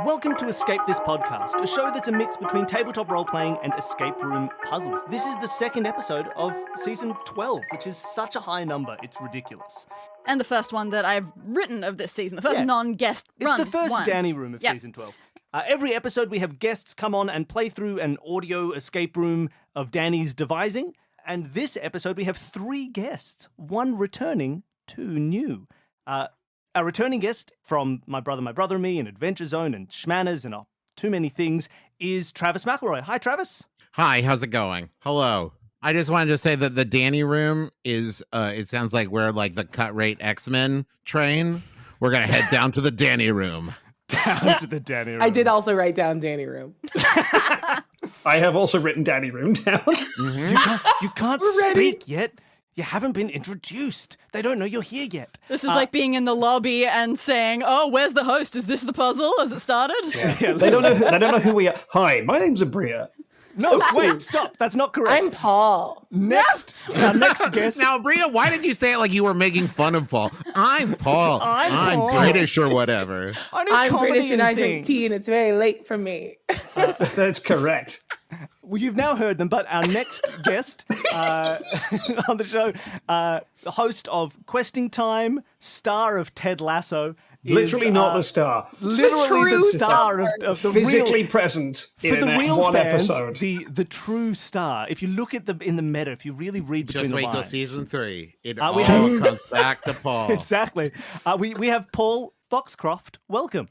Welcome to Escape This Podcast, a show that's a mix between tabletop role-playing and escape room puzzles. This is the second episode of Season 12, which is such a high number, it's ridiculous. And the first one that I've written of this season, the first non-guest run. It's the first one. Danny room of Season 12. Every episode we have guests come on and play through an audio escape room of Danny's devising. And this episode we have 3 guests, 1 returning, 2 new. Our returning guest from My Brother and Me and Adventure Zone and Schmanners and Too Many Things is Travis McElroy. Hi, Travis. Hi, how's it going? Hello. I just wanted to say that the Danny room is, it sounds like we're like the cut rate X-Men train. We're going to head down to the Danny room. Down to the Danny room. I did also write down Danny room. I have also written Danny room down. You can't speak yet. You haven't been introduced. They don't know you're here yet. This is like being in the lobby and saying, "Oh, where's the host? Is this the puzzle? Has it started?" Yeah, they don't know who we are. Hi, my name's Aabria. No, wait, stop. That's not correct. I'm Paul. Next, our next guest. Now, Bria, why did you say it like you were making fun of Paul? I'm Paul. I'm Paul. British or whatever. I'm British and I drink tea, and it's very late for me. That's correct. Well, you've now heard them, but our next guest on the show, the host of Questing Time, star of Ted Lasso. Literally not the star. Literally the star of the physically real, present for in the real one fans, episode. The true star. If you look at in the meta, if you really read between Just the wait lines. till season 3. It we all have- comes back to Paul. Exactly. We have Paul Foxcroft. Welcome.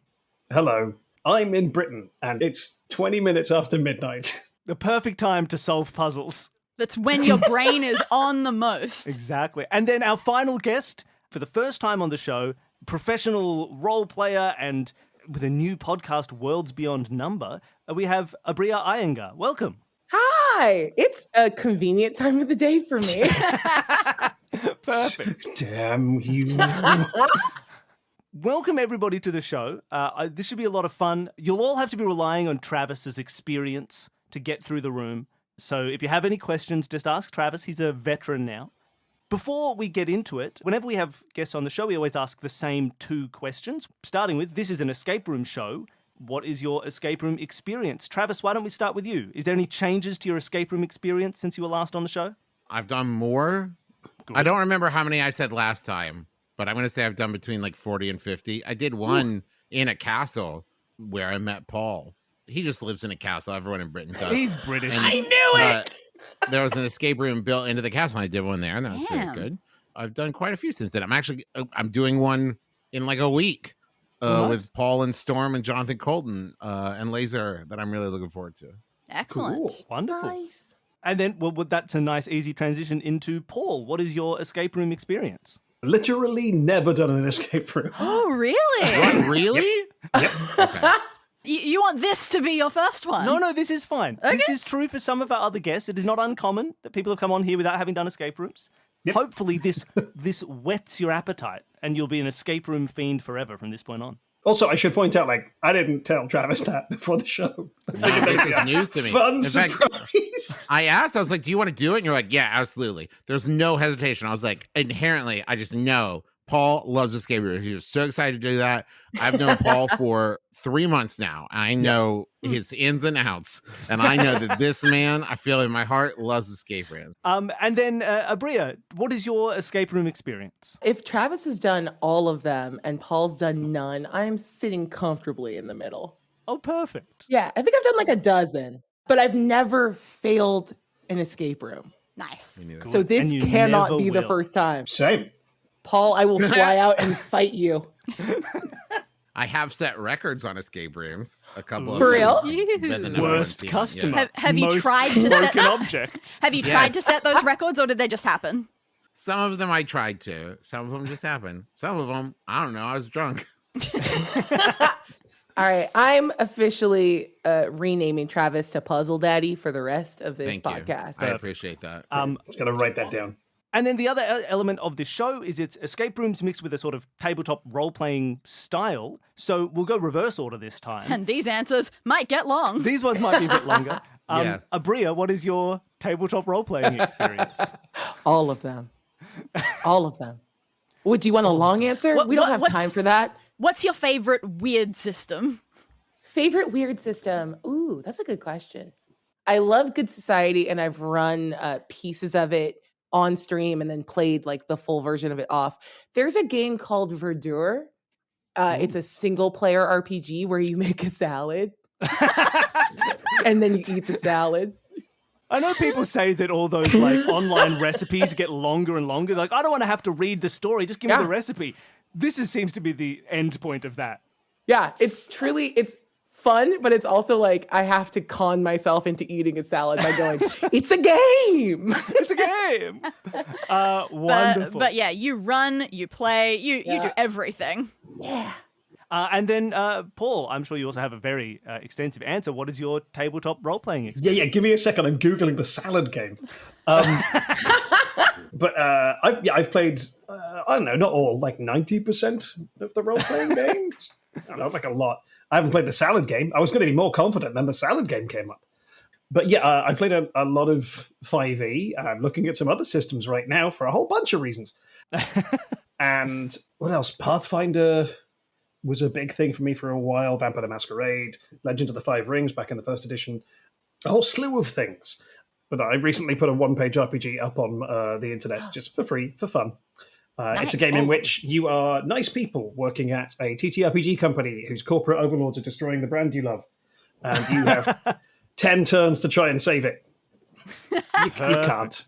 Hello, I'm in Britain, and it's 20 minutes after midnight. The perfect time to solve puzzles. That's when your brain is on the most. Exactly. And then our final guest, for the first time on the show, professional role player and with a new podcast, Worlds Beyond Number, we have Aabria Iyengar. Welcome. Hi. It's a convenient time of the day for me. Perfect. Damn you. Welcome, everybody, to the show. This should be a lot of fun. You'll all have to be relying on Travis's experience to get through the room. So if you have any questions, just ask Travis. He's a veteran now. Before we get into it, whenever we have guests on the show, we always ask the same 2 questions. Starting with, this is an escape room show. What is your escape room experience? Travis, why don't we start with you? Is there any changes to your escape room experience since you were last on the show? I've done more. Good. I don't remember how many I said last time, but I'm going to say I've done between like 40 and 50. I did one in a castle where I met Paul. He just lives in a castle. Everyone in Britain does. He's British. I knew it! There was an escape room built into the castle. And I did one there, and that was Damn. very good. I've done quite a few since then. I'm doing one in like a week Nice. with Paul and Storm and Jonathan Colton and Laser that I'm really looking forward to. Excellent. Cool. Wonderful. Nice. And then, well, that's a nice, easy transition into Paul. What is your escape room experience? Literally never done an escape room. Oh, really? What, really? Yep. Okay. You want this to be your first one? No, this is fine. Okay. This is true for some of our other guests. It is not uncommon that people have come on here without having done escape rooms. Yep. Hopefully this whets your appetite and you'll be an escape room fiend forever from this point on. Also, I should point out, I didn't tell Travis that before the show. No, this is news to me. Fun In fact, surprise. I asked, I was like, do you want to do it? And you're like, yeah, absolutely. There's no hesitation. I was like, inherently, I just know Paul loves escape rooms. He was so excited to do that. I've known Paul for 3 months now. I know his ins and outs. And I know that this man, I feel in my heart, loves escape rooms. And then, Aabria, what is your escape room experience? If Travis has done all of them and Paul's done none, I'm sitting comfortably in the middle. Oh, perfect. Yeah, I think I've done like a dozen, but I've never failed an escape room. Nice. Me neither. So this And you cannot never be the will. first time. Same. Paul, I will fly out and fight you. I have set records on escape rooms. A couple For of real? them. Been the number one Worst team, customer. yeah. Have you Most tried to set broken that? objects. Have you Yes. tried to set those records, or did they just happen? Some of them I tried to. Some of them just happened. Some of them, I don't know. I was drunk. All right, I'm officially renaming Travis to Puzzle Daddy for the rest of this Thank you. podcast. I appreciate that. I was going to write that down. And then the other element of this show is it's escape rooms mixed with a sort of tabletop role-playing style. So we'll go reverse order this time. And these answers might get long. These ones might be a bit longer. Yeah. Aabria, what is your tabletop role-playing experience? All of them. All of them. What, do you want a long answer? What- we don't what- have what's- time for that. What's your favorite weird system? Favorite weird system? Ooh, that's a good question. I love Good Society, and I've run pieces of it on stream and then played like the full version of it off. There's a game called Verdure. It's a single player RPG where you make a salad and then you eat the salad. I know people say that all those like online recipes get longer and longer. Like, I don't want to have to read the story. Just give me the recipe. This seems to be the end point of that. Yeah, it's fun, but it's also like I have to con myself into eating a salad by going, it's a game. It's a game. Wonderful. But yeah, you run, you play, you do everything. Yeah. And then, Paul, I'm sure you also have a very extensive answer. What is your tabletop role-playing experience? Yeah, give me a second. I'm Googling the salad game. But I've played, I don't know, not all, like 90% of the role-playing games. I don't know, like a lot. I haven't played the salad game. I was going to be more confident, then the salad game came up. But yeah, I played a lot of 5e. I'm looking at some other systems right now for a whole bunch of reasons. And what else? Pathfinder was a big thing for me for a while. Vampire the Masquerade, Legend of the Five Rings back in the first edition. A whole slew of things. But I recently put a one-page RPG up on the internet just for free, for fun. Nice. It's a game in which you are nice people working at a TTRPG company whose corporate overlords are destroying the brand you love. And you have 10 turns to try and save it. You can't.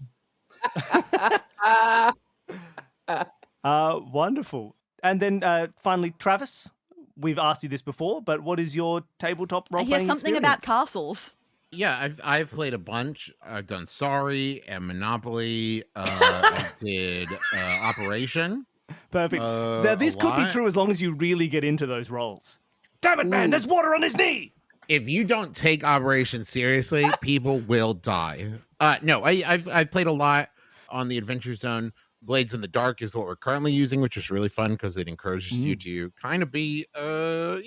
Wonderful. And then finally, Travis, we've asked you this before, but what is your tabletop I role-playing hear something experience? about castles. Yeah, I've played a bunch. I've done Sorry and Monopoly. I did Operation. Perfect. Now, this could be true as long as you really get into those roles. Damn it, man, there's water on his knee! If you don't take Operation seriously, people will die. No, I've played a lot on the Adventure Zone. Blades in the Dark is what we're currently using, which is really fun because it encourages you to kind of be, a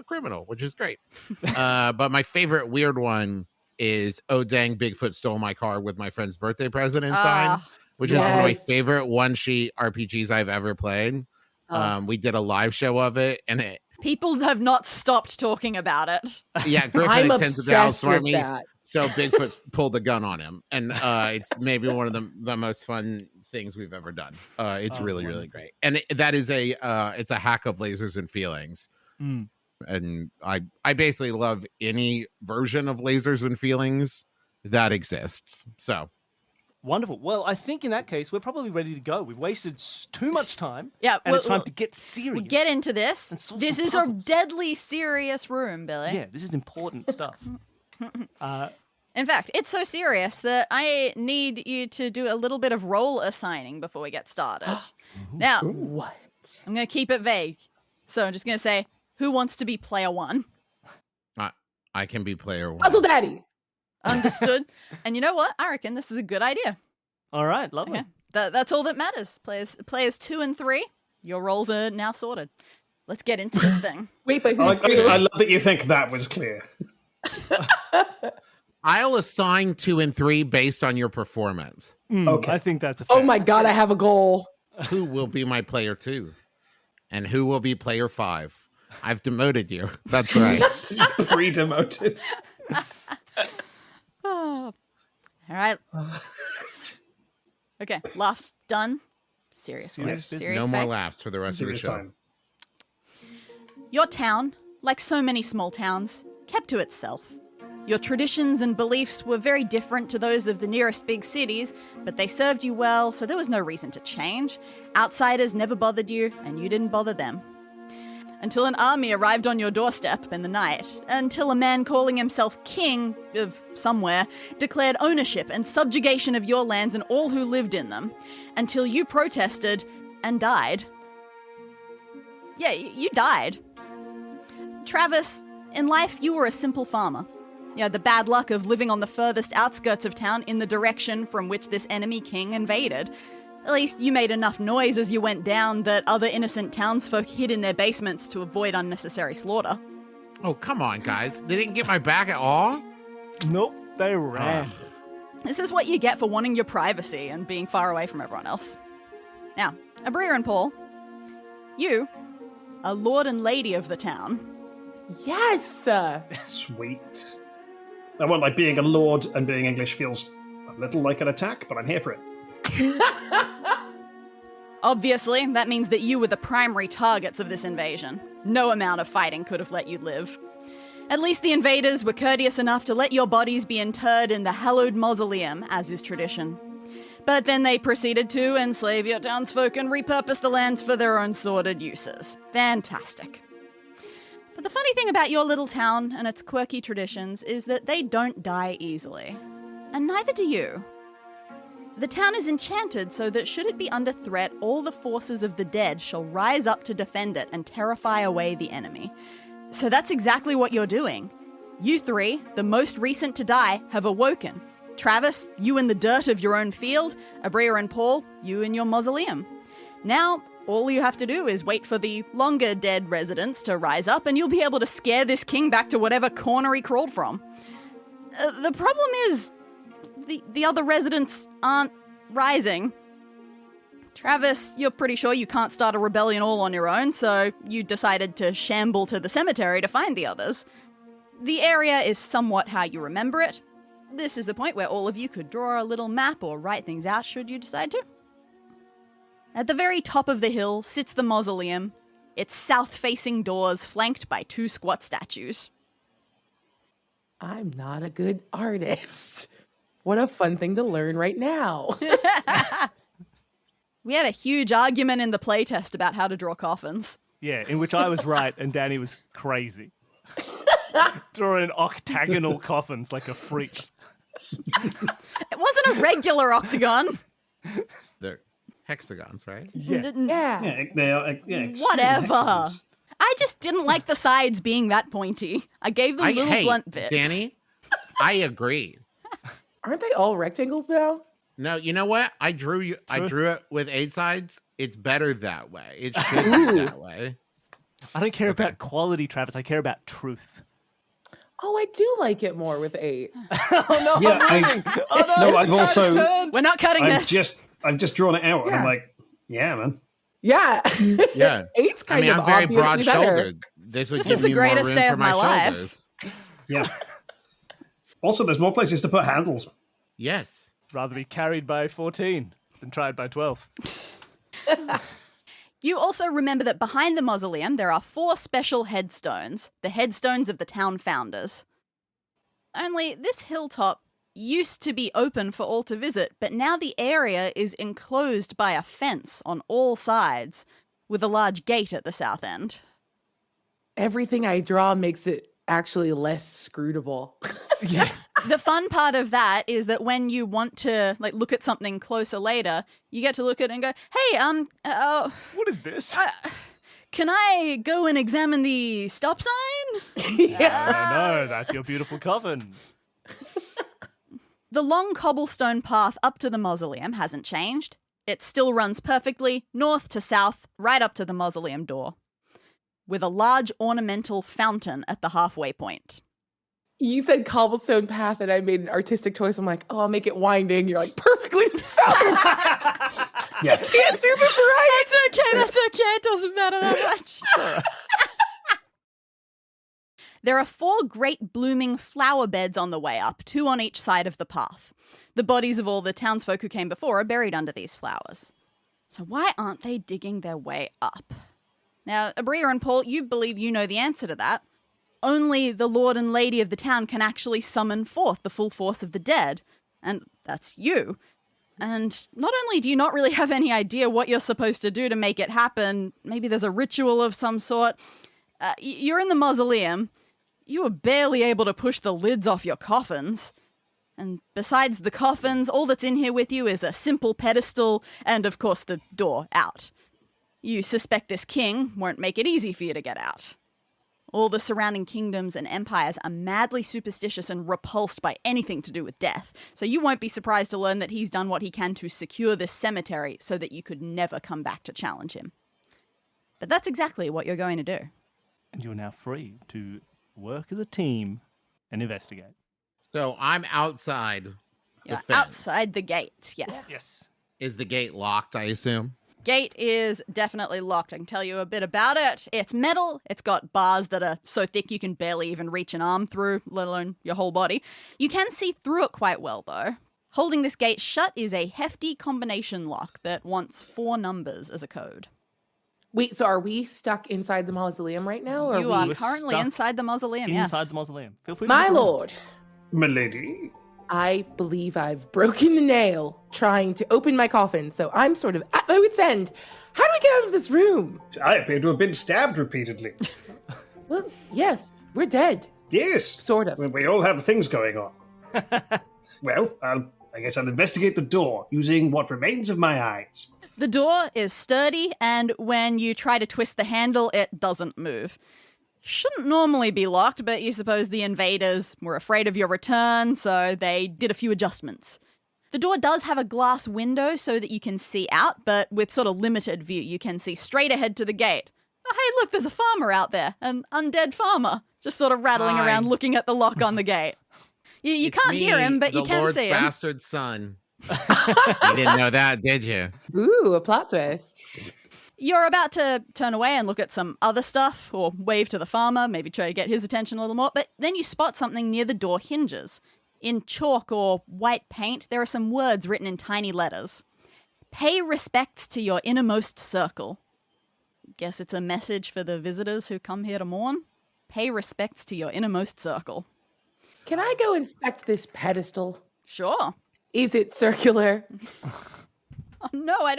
criminal, which is great. But my favorite weird one is Oh Dang, Bigfoot Stole My Car with my friend's birthday present inside, which is one of my favorite one-sheet RPGs I've ever played. We did a live show of it, and People have not stopped talking about it. yeah, Griffin I'm intends to outsmart obsessed me. with that. So Bigfoot pulled the gun on him, and it's maybe one of the most fun things we've ever done. It's really, really great, and that is it's a hack of lasers and feelings. And I basically love any version of lasers and feelings that exists. So Wonderful. Well, I think in that case, we're probably ready to go. We've wasted too much time. Yeah, and it's time to get serious. We'll get into this. and solve This some is puzzles. a deadly serious room, Billy. Yeah, this is important stuff. In fact, it's so serious that I need you to do a little bit of role assigning before we get started. Now, What? I'm going to keep it vague. So I'm just going to say, who wants to be player one? I can be player one. Puzzle Daddy. Understood. And you know what? I reckon this is a good idea. All right, lovely. Okay. That's all that matters. Players 2 and 3, your roles are now sorted. Let's get into this thing. Wait, but I who's who? love that you think that was clear. I'll assign 2 and 3 based on your performance. Okay. I think that's a Oh fair. my god, I have a goal. Who will be my player 2? And who will be player 5? I've demoted you. That's right. Pre-demoted. Oh. All right. Okay, laughs done. Serious Serious face. business. Serious No more face. laughs for the rest of the Serious show. time. Your town, like so many small towns, kept to itself. Your traditions and beliefs were very different to those of the nearest big cities, but they served you well, so there was no reason to change. Outsiders never bothered you, and you didn't bother them. Until an army arrived on your doorstep in the night, until a man calling himself king of somewhere declared ownership and subjugation of your lands and all who lived in them, until you protested and died. Yeah, you died. Travis, in life you were a simple farmer. You had the bad luck of living on the furthest outskirts of town in the direction from which this enemy king invaded. At least you made enough noise as you went down that other innocent townsfolk hid in their basements to avoid unnecessary slaughter. Oh, come on, guys. They didn't get my back at all? Nope, they ran. This is what you get for wanting your privacy and being far away from everyone else. Now, Aabria and Paul, you are lord and lady of the town. Yes. Sweet. I won't like being a lord and being English feels a little like an attack, but I'm here for it. Obviously, that means that you were the primary targets of this invasion. No amount of fighting could have let you live. At least the invaders were courteous enough to let your bodies be interred in the hallowed mausoleum, as is tradition. But then they proceeded to enslave your townsfolk and repurpose the lands for their own sordid uses. Fantastic. But the funny thing about your little town and its quirky traditions is that they don't die easily. And neither do you. The town is enchanted so that should it be under threat, all the forces of the dead shall rise up to defend it and terrify away the enemy. So that's exactly what you're doing. You three, the most recent to die, have awoken. Travis, you in the dirt of your own field. Aabria and Paul, you in your mausoleum. Now, all you have to do is wait for the longer dead residents to rise up and you'll be able to scare this king back to whatever corner he crawled from. The problem is, the other residents aren't rising. Travis, you're pretty sure you can't start a rebellion all on your own, so you decided to shamble to the cemetery to find the others. The area is somewhat how you remember it. This is the point where all of you could draw a little map or write things out should you decide to. At the very top of the hill sits the mausoleum, its south-facing doors flanked by 2 squat statues. I'm not a good artist. What a fun thing to learn right now. We had a huge argument in the playtest about how to draw coffins. Yeah, in which I was right and Danny was crazy. Drawing octagonal coffins like a freak. It wasn't a regular octagon. They're hexagons, right? Yeah. Yeah. They are, extreme Whatever. hexagons. I just didn't like the sides being that pointy. I gave them little hey, blunt bits. Danny, I agree. Aren't they all rectangles now? No, you know what? I drew it with 8 sides. It's better that way. It should be that way. I don't care about quality, Travis. I care about truth. Oh, I do like it more with 8. Oh no! Yeah, I'm losing. Oh no! no, I've the time's also- turned. We're not cutting I've this. just drawn it out, and I'm Yeah. like, yeah, man. Yeah. Yeah. 8's I kind mean, of I'm very obviously broad better. shouldered. This would This give is the me more greatest room day for of my my life. shoulders. Yeah. Also, there's more places to put handles. Yes. Rather be carried by 14 than tried by 12. You also remember that behind the mausoleum there are 4 special headstones, the headstones of the town founders. Only this hilltop used to be open for all to visit, but now the area is enclosed by a fence on all sides, with a large gate at the south end. Everything I draw makes it actually less scrutable. Yeah. The fun part of that is that when you want to look at something closer later, you get to look at it and go, "Hey, What is this? can I go and examine the stop sign?" Yeah. No, that's your beautiful coffin. The long cobblestone path up to the mausoleum hasn't changed. It still runs perfectly, north to south, right up to the mausoleum door, with a large ornamental fountain at the halfway point. You said cobblestone path, and I made an artistic choice. I'm like, oh, I'll make it winding. You're like, perfectly south. Yeah. Can't do this right. That's okay, it doesn't matter that much. There are 4 great blooming flower beds on the way up, 2 on each side of the path. The bodies of all the townsfolk who came before are buried under these flowers. So why aren't they digging their way up? Now, Aabria and Paul, you believe you know the answer to that. Only the lord and lady of the town can actually summon forth the full force of the dead, and that's you. And not only do you not really have any idea what you're supposed to do to make it happen, maybe there's a ritual of some sort, you're in the mausoleum. You were barely able to push the lids off your coffins. And besides the coffins, all that's in here with you is a simple pedestal and, of course, the door out. You suspect this king won't make it easy for you to get out. All the surrounding kingdoms and empires are madly superstitious and repulsed by anything to do with death, so you won't be surprised to learn that he's done what he can to secure this cemetery so that you could never come back to challenge him. But that's exactly what you're going to do. And you're now free to work as a team and investigate. So I'm outside the You're fence. outside the gate, yes. Yes. Is the gate locked, I assume? Gate is definitely locked. I can tell you a bit about it. It's metal. It's got bars that are so thick you can barely even reach an arm through, let alone your whole body. You can see through it quite well, though. Holding this gate shut is a hefty combination lock that wants 4 numbers as a code. Wait, so are we stuck inside the mausoleum right now? Or You are are we... currently stuck inside the mausoleum, yes. Inside the mausoleum. Feel free to My look around. lord, Milady? I believe I've broken the nail trying to open my coffin, so I'm sort of at my wit's end. How do we get out of this room? I appear to have been stabbed repeatedly. Well, yes, we're dead. Yes. Sort of. We all have things going on. Well, I guess I'll investigate the door using what remains of my eyes. The door is sturdy, and when you try to twist the handle, it doesn't move. Shouldn't normally be locked, but you suppose the invaders were afraid of your return, so they did a few adjustments. The door does have a glass window so that you can see out, but with sort of limited view, you can see straight ahead to the gate. Oh, hey, look, there's a farmer out there, an undead farmer, just sort of rattling Hi. around looking at the lock on the gate. You It's can't me, hear him, but you the can Lord's see him. bastard son. You didn't know that, did you? Ooh, a plot twist. You're about to turn away and look at some other stuff, or wave to the farmer, maybe try to get his attention a little more, but then you spot something near the door hinges. In chalk or white paint, there are some words written in tiny letters. Pay respects to your innermost circle. Guess it's a message for the visitors who come here to mourn. Pay respects to your innermost circle. Can I go inspect this pedestal? Sure. Is it circular? Oh, no, I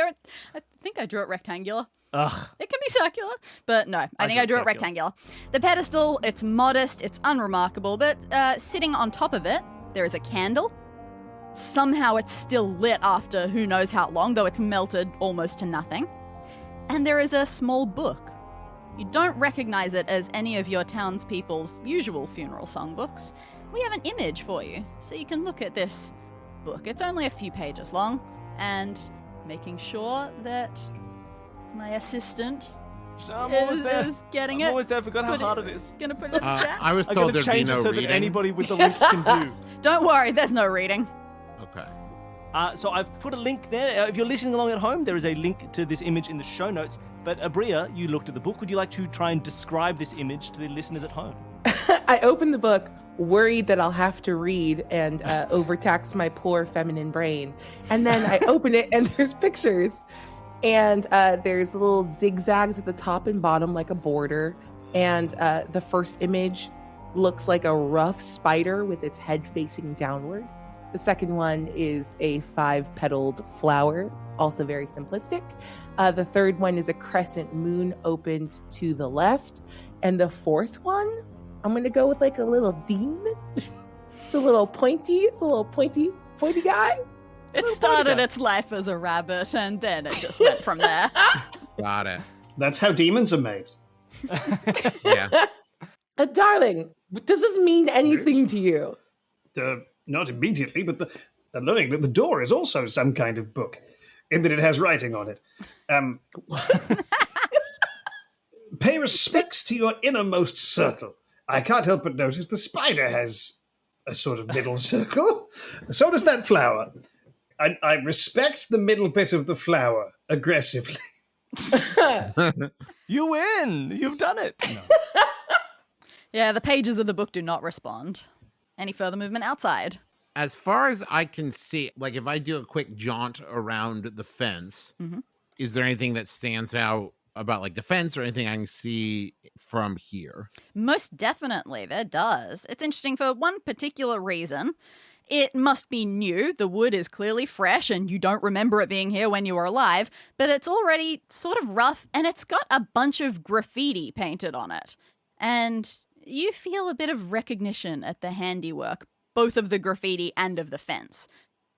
think I drew it rectangular. Ugh. It can be circular, but no, I think I drew it circular. rectangular. The pedestal, it's modest, it's unremarkable, but sitting on top of it, there is a candle. Somehow it's still lit after who knows how long, though it's melted almost to nothing. And there is a small book. You don't recognize it as any of your townspeople's usual funeral songbooks. We have an image for you, so you can look at this book. It's only a few pages long, and making sure that my assistant I'm almost there. is getting I'm it. almost there. I forgot how Put it- hard it is. Gonna put it in the chat. I was I'm told going to there'd be change no it so reading. that anybody with the link can do. Don't worry, there's no reading. Okay. So I've put a link there. If you're listening along at home, there is a link to this image in the show notes. But Aabria, you looked at the book. Would you like to try and describe this image to the listeners at home? I open the book, worried that I'll have to read and overtax my poor feminine brain. And then I open it, and there's pictures. And there's little zigzags at the top and bottom, like a border. And the first image looks like a rough spider with its head facing downward. The second one is a 5-petaled flower, also very simplistic. The third one is a crescent moon opened to the left. And the fourth one, I'm going to go with like a little demon. It's a little pointy guy. It Oh, started Monica. its life as a rabbit, and then it just went from there. Got it. That's how demons are made. Yeah. Darling, does this mean anything to you? Not immediately, but the learning that the door is also some kind of book, in that it has writing on it. Pay respects to your innermost circle. I can't help but notice the spider has a sort of middle circle. So does that flower. I respect the middle bit of the flower aggressively. You win. You've done it. No. Yeah, the pages of the book do not respond. Any further movement outside? As far as I can see, like if I do a quick jaunt around the fence, Mhm. is there anything that stands out about like the fence or anything I can see from here? Most definitely, there does. It's interesting for one particular reason. It must be new. The wood is clearly fresh and you don't remember it being here when you were alive, but it's already sort of rough and it's got a bunch of graffiti painted on it. And you feel a bit of recognition at the handiwork, both of the graffiti and of the fence.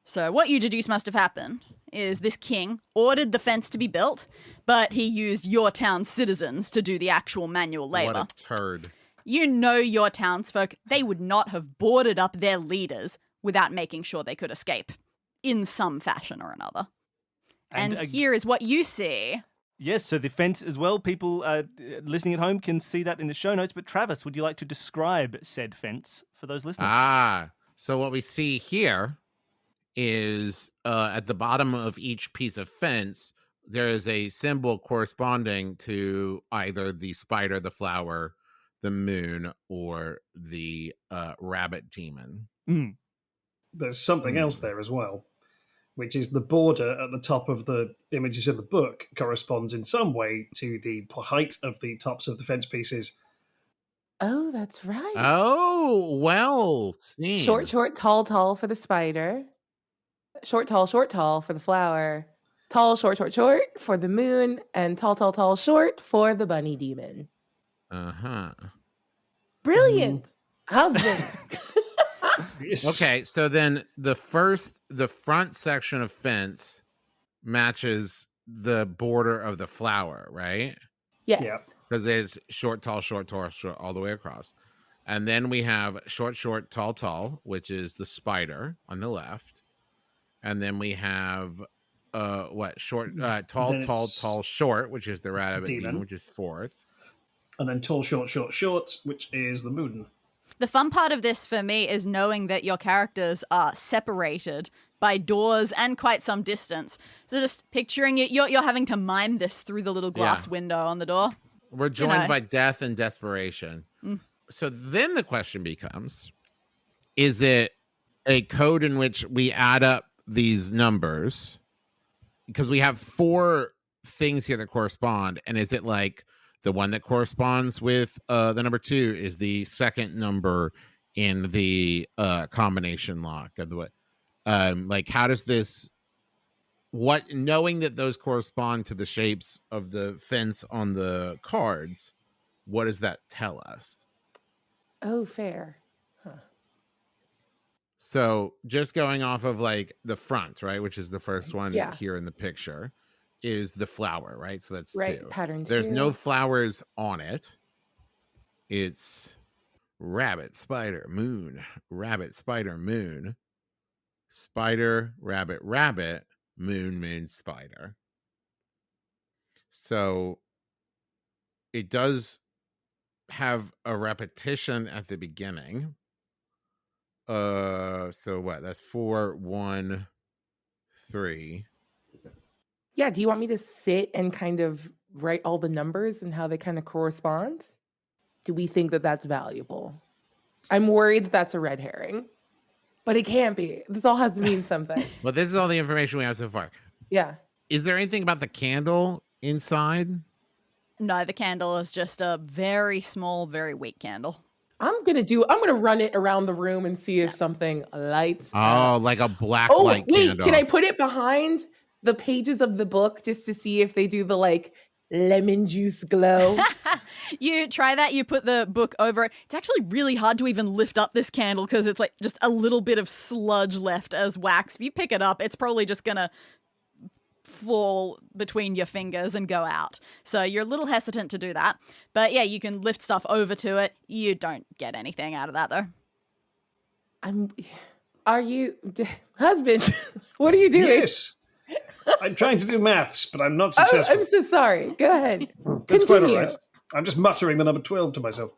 So what you deduce must have happened is this king ordered the fence to be built, but he used your town's citizens to do the actual manual labor. What a turd. You know your townsfolk, they would not have boarded up their leaders without making sure they could escape in some fashion or another. And here is what you see. Yes, so the fence as well. People listening at home can see that in the show notes. But Travis, would you like to describe said fence for those listeners? So what we see here is at the bottom of each piece of fence, there is a symbol corresponding to either the spider, the flower, the moon, or the rabbit demon. Mm. There's something else there as well, which is the border at the top of the images in the book corresponds in some way to the height of the tops of the fence pieces. Oh, that's right. Oh, well seen. Short, short, tall, tall for the spider. Short, tall for the flower. Tall, short, short, short for the moon. And tall, tall, tall, short for the bunny demon. Uh-huh. Brilliant. Husband. Yes. Okay, so then the front section of fence matches the border of the flower, right? Yes. Yeah. Because it's short, tall, short, all the way across. And then we have short, short, tall, tall, which is the spider on the left. And then we have short, tall, Then tall, it's tall, short, which is the rabbit demon. demon, which is fourth. And then tall, short, short, short, which is the moon. The fun part of this for me is knowing that your characters are separated by doors and quite some distance. So just picturing it, you're having to mime this through the little glass window on the door. We're joined by death and desperation. So then the question becomes, is it a code in which we add up these numbers? Because we have 4 things here that correspond. And is it like the one that corresponds with the number 2 is the second number in the combination lock? Of the like, how does this, knowing that those correspond to the shapes of the fence on the cards, what does that tell us? Oh, fair. Huh. So just going off of like the front, right, which is the first one here in the picture, is the flower, right? So that's right. 2. Pattern 2. There's no flowers on it. It's rabbit, spider, moon, rabbit, spider, moon, spider, rabbit, rabbit, moon, moon, spider. So it does have a repetition at the beginning. So what? That's 4, 1, 3. Yeah, do you want me to sit and kind of write all the numbers and how they kind of correspond? Do we think that that's valuable? I'm worried that that's a red herring, but it can't be. This all has to mean something. Well, this is all the information we have so far. Yeah. Is there anything about the candle inside? No, the candle is just a very small, very weak candle. I'm gonna run it around the room and see if something lights up. Like a black Oh, light wait, candle. can I put it behind the pages of the book just to see if they do the like lemon juice glow? You try that, you put the book over it. It's actually really hard to even lift up this candle because it's like just a little bit of sludge left as wax. If you pick it up, it's probably just gonna fall between your fingers and go out. So you're a little hesitant to do that. But yeah, you can lift stuff over to it. You don't get anything out of that though. Husband, what are you doing? Yes. I'm trying to do maths, but I'm not successful. I'm so sorry. Go ahead. That's quite all Continue. right. I'm just muttering the number 12 to myself.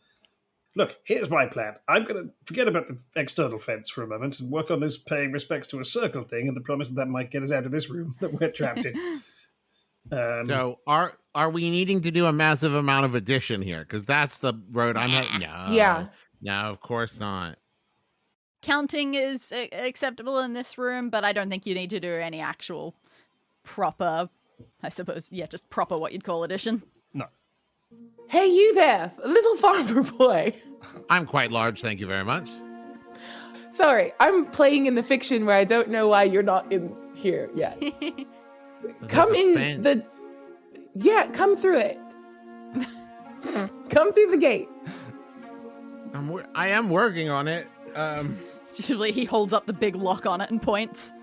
Look, here's my plan. I'm going to forget about the external fence for a moment and work on this paying respects to a circle thing and the promise that might get us out of this room that we're trapped in. So are we needing to do a massive amount of addition here? Because that's the road I'm at. No. Yeah. No, of course not. Counting is acceptable in this room, but I don't think you need to do any actual proper, I suppose, just proper what you'd call addition. No. Hey, you there, little farmer boy. I'm quite large, thank you very much. Sorry, I'm playing in the fiction where I don't know why you're not in here yet. Come in come through it. Come through the gate. I am working on it. Usually he holds up the big lock on it and points.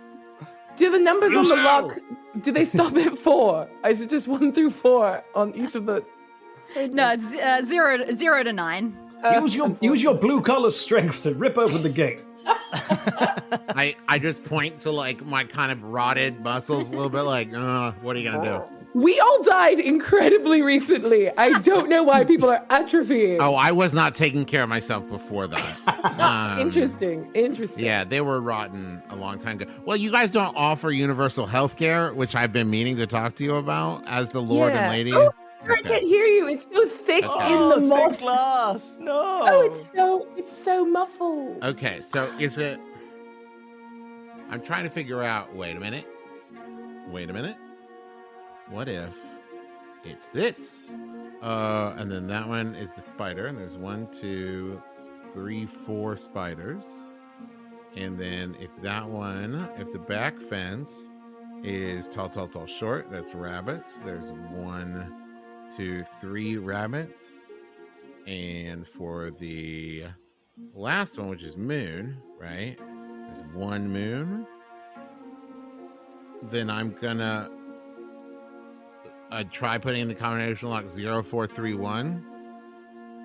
Do the numbers on the lock, do they stop at 4? Is it just 1 through 4 on each of the... No, it's 0 to 9. Use your blue-collar strength to rip open the gate. I just point to like my kind of rotted muscles a little bit like, what are you going to do? We all died incredibly recently. I don't know why people are atrophying. Oh, I was not taking care of myself before that. Interesting. Yeah, they were rotten a long time ago. Well, you guys don't offer universal health care, which I've been meaning to talk to you about as the Lord and Lady. Oh, I can't hear you. It's so thick in the mold. Thick glass. No. Oh, it's so muffled. Okay, so is it... I'm trying to figure out... Wait a minute. What if it's this? And then that one is the spider, and there's 1, 2, 3, 4 spiders. And then if the back fence is tall, short, that's rabbits. There's 1, 2, 3 rabbits. And for the last one, which is moon, right? There's 1 moon. Then I'm gonna try putting in the combination lock 0431.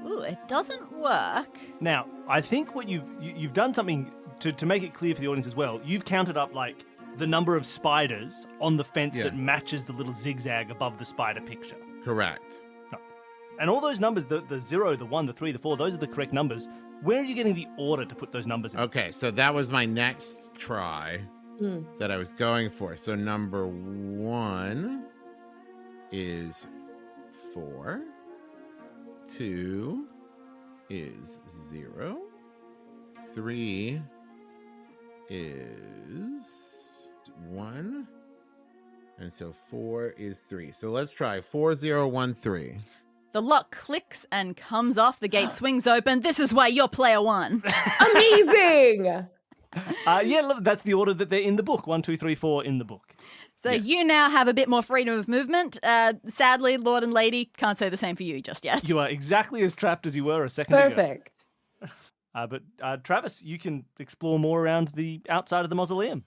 Ooh, it doesn't work. Now, I think what you've done something to make it clear for the audience as well. You've counted up like the number of spiders on the fence that matches the little zigzag above the spider picture. Correct. And all those numbers, the 0, the 1, the 3, the 4, those are the correct numbers. Where are you getting the order to put those numbers in? Okay, so that was my next try that I was going for. So number 1 is 4. 2 is 0. 3 is 1. And so 4 is 3. So let's try 4013. The lock clicks and comes off. The gate swings open. This is why you're player 1. Amazing. Look, that's the order that they're in the book. 1, 2, 3, 4 in the book. So you now have a bit more freedom of movement. Sadly, Lord and Lady, can't say the same for you just yet. You are exactly as trapped as you were a second ago. Perfect. But Travis, you can explore more around the outside of the mausoleum.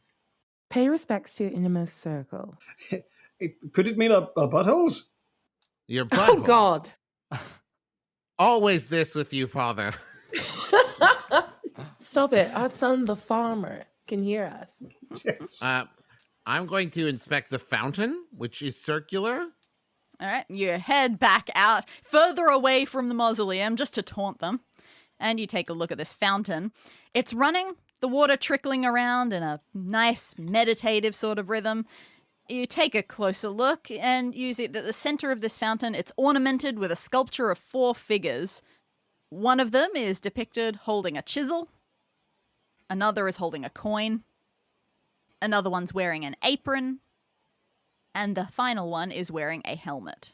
Pay respects to your innermost circle. Could it mean our buttholes? Your buttholes. Oh, God. Always this with you, Father. Stop it. Our son, the farmer, can hear us. Yes. I'm going to inspect the fountain, which is circular. All right, you head back out further away from the mausoleum just to taunt them. And you take a look at this fountain. It's running, the water trickling around in a nice meditative sort of rhythm. You take a closer look and you see that the center of this fountain, it's ornamented with a sculpture of 4 figures. One of them is depicted holding a chisel. Another is holding a coin. Another one's wearing an apron. And the final one is wearing a helmet.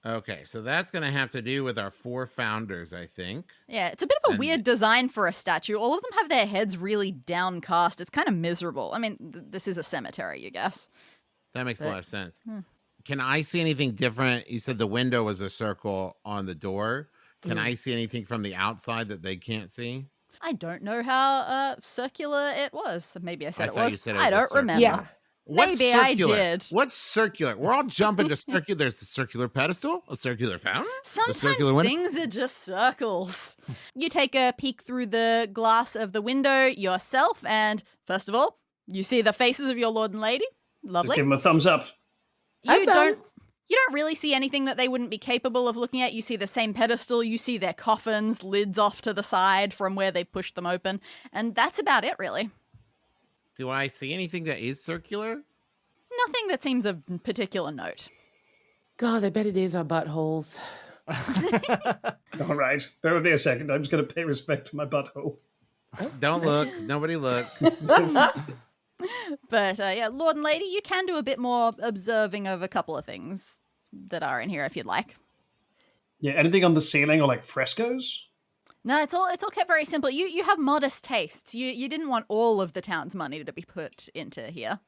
Okay, so that's going to have to do with our 4 founders, I think. Yeah, it's a bit of a weird design for a statue. All of them have their heads really downcast. It's kind of miserable. I mean, this is a cemetery, you guess. That makes a lot of sense. Can I see anything different? You said the window was a circle on the door. Can I see anything from the outside that they can't see? I don't know how circular it was. Maybe I said it was. You said it was I a don't circle. remember. Yeah. What's Maybe I circular? did. What's circular? We're all jumping to circular. There's a circular pedestal, a circular fountain. Sometimes circular window? things are just circles. You take a peek through the glass of the window yourself, and first of all, you see the faces of your lord and lady. Lovely. Just give them a thumbs up. You don't really see anything that they wouldn't be capable of looking at. You see the same pedestal, you see their coffins, lids off to the side from where they pushed them open, and that's about it, really. Do I see anything that is circular? Nothing that seems of particular note. God, I bet it is our buttholes. All right. Bear with me a second. I'm just going to pay respect to my butthole. Don't look. Nobody look. But Lord and Lady, you can do a bit more observing of a couple of things that are in here if you'd like. Yeah, anything on the ceiling or like frescoes? No, it's all kept very simple. You have modest tastes. You didn't want all of the town's money to be put into here.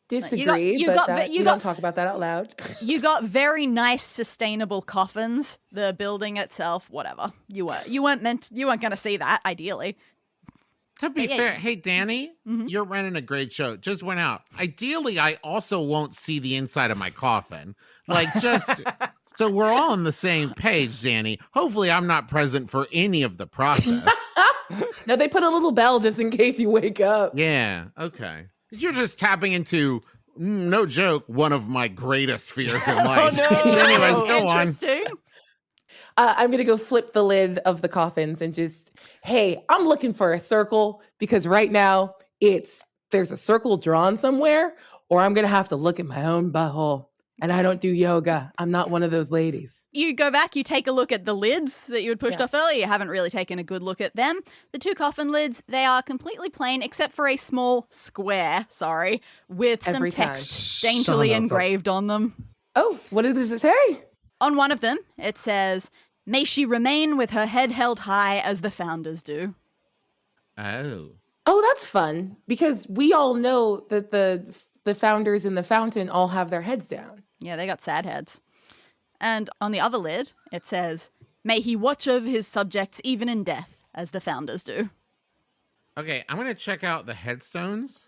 Disagree, you don't talk about that out loud. You got very nice, sustainable coffins. The building itself, whatever. You weren't going to see that. Ideally, To be fair, hey, Danny, you're running a great show. Just went out. Ideally, I also won't see the inside of my coffin. Like, just so we're all on the same page, Danny. Hopefully, I'm not present for any of the process. No, they put a little bell just in case you wake up. Yeah, okay. You're just tapping into no joke, one of my greatest fears in life. no! Anyways, go on. Interesting. I'm going to go flip the lid of the coffins and just, hey, I'm looking for a circle because right now there's a circle drawn somewhere, or I'm going to have to look at my own butthole. And I don't do yoga. I'm not one of those ladies. You go back, you take a look at the lids that you had pushed off earlier. You haven't really taken a good look at them. The 2 coffin lids, they are completely plain except for a small square, with some text daintily engraved on them. Oh, what does it say? On one of them, it says, "May she remain with her head held high as the founders do." Oh, that's fun because we all know that the founders in the fountain all have their heads down. Yeah, they got sad heads. And on the other lid, it says, "May he watch over his subjects even in death, as the founders do." okay. I'm gonna check out the headstones.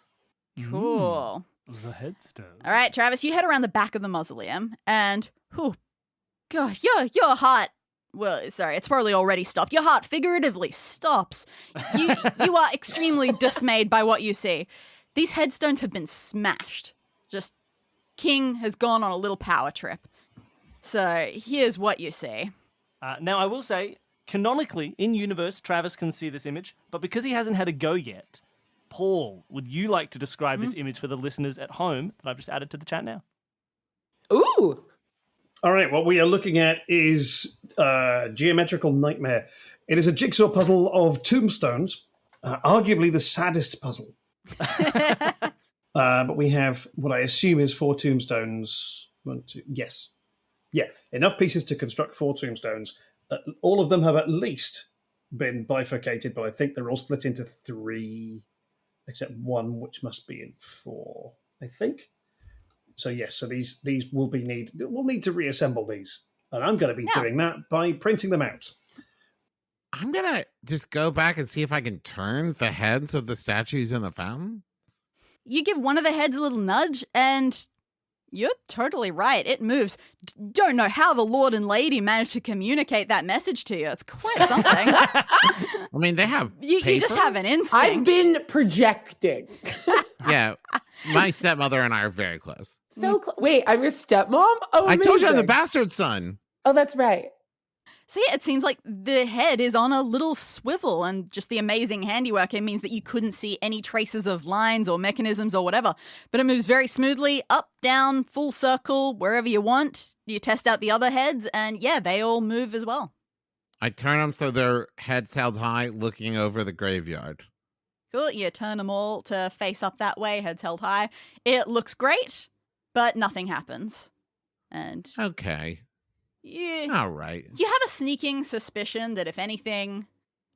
Cool. The headstone. All right, Travis, you head around the back of the mausoleum, and, God, your heart, well, sorry, it's probably already stopped. Your heart figuratively stops. You are extremely dismayed by what you see. These headstones have been smashed. Just, King has gone on a little power trip. So, here's what you see. Now, I will say, canonically, in universe, Travis can see this image, but because he hasn't had a go yet, Paul, would you like to describe this image for the listeners at home that I've just added to the chat now? Ooh. All right, what we are looking at is Geometrical Nightmare. It is a jigsaw puzzle of tombstones, arguably the saddest puzzle. But we have what I assume is 4 tombstones. 1, 2, yes. Yeah, enough pieces to construct 4 tombstones. All of them have at least been bifurcated, but I think they're all split into 3, except 1, which must be in 4, I think. So yes, so these we'll need to reassemble these, and I'm going to be doing that by printing them out. I'm gonna just go back and see if I can turn the heads of the statues in the fountain. You give one of the heads a little nudge, and you're totally right. It moves. Don't know how the Lord and Lady managed to communicate that message to you. It's quite something. I mean, they have you just have an instinct. I've been projecting. Yeah, my stepmother and I are very close. Wait, I'm your stepmom? Oh, I told you I'm the amazing. bastard son. Oh, that's right. So yeah, it seems like the head is on a little swivel, and just the amazing handiwork, it means that you couldn't see any traces of lines or mechanisms or whatever. But it moves very smoothly, up, down, full circle, wherever you want. You test out the other heads, and yeah, they all move as well. I turn them so their heads held high, looking over the graveyard. Cool, you turn them all to face up that way, heads held high. It looks great, but nothing happens. And Okay. yeah, All right. you have a sneaking suspicion that if anything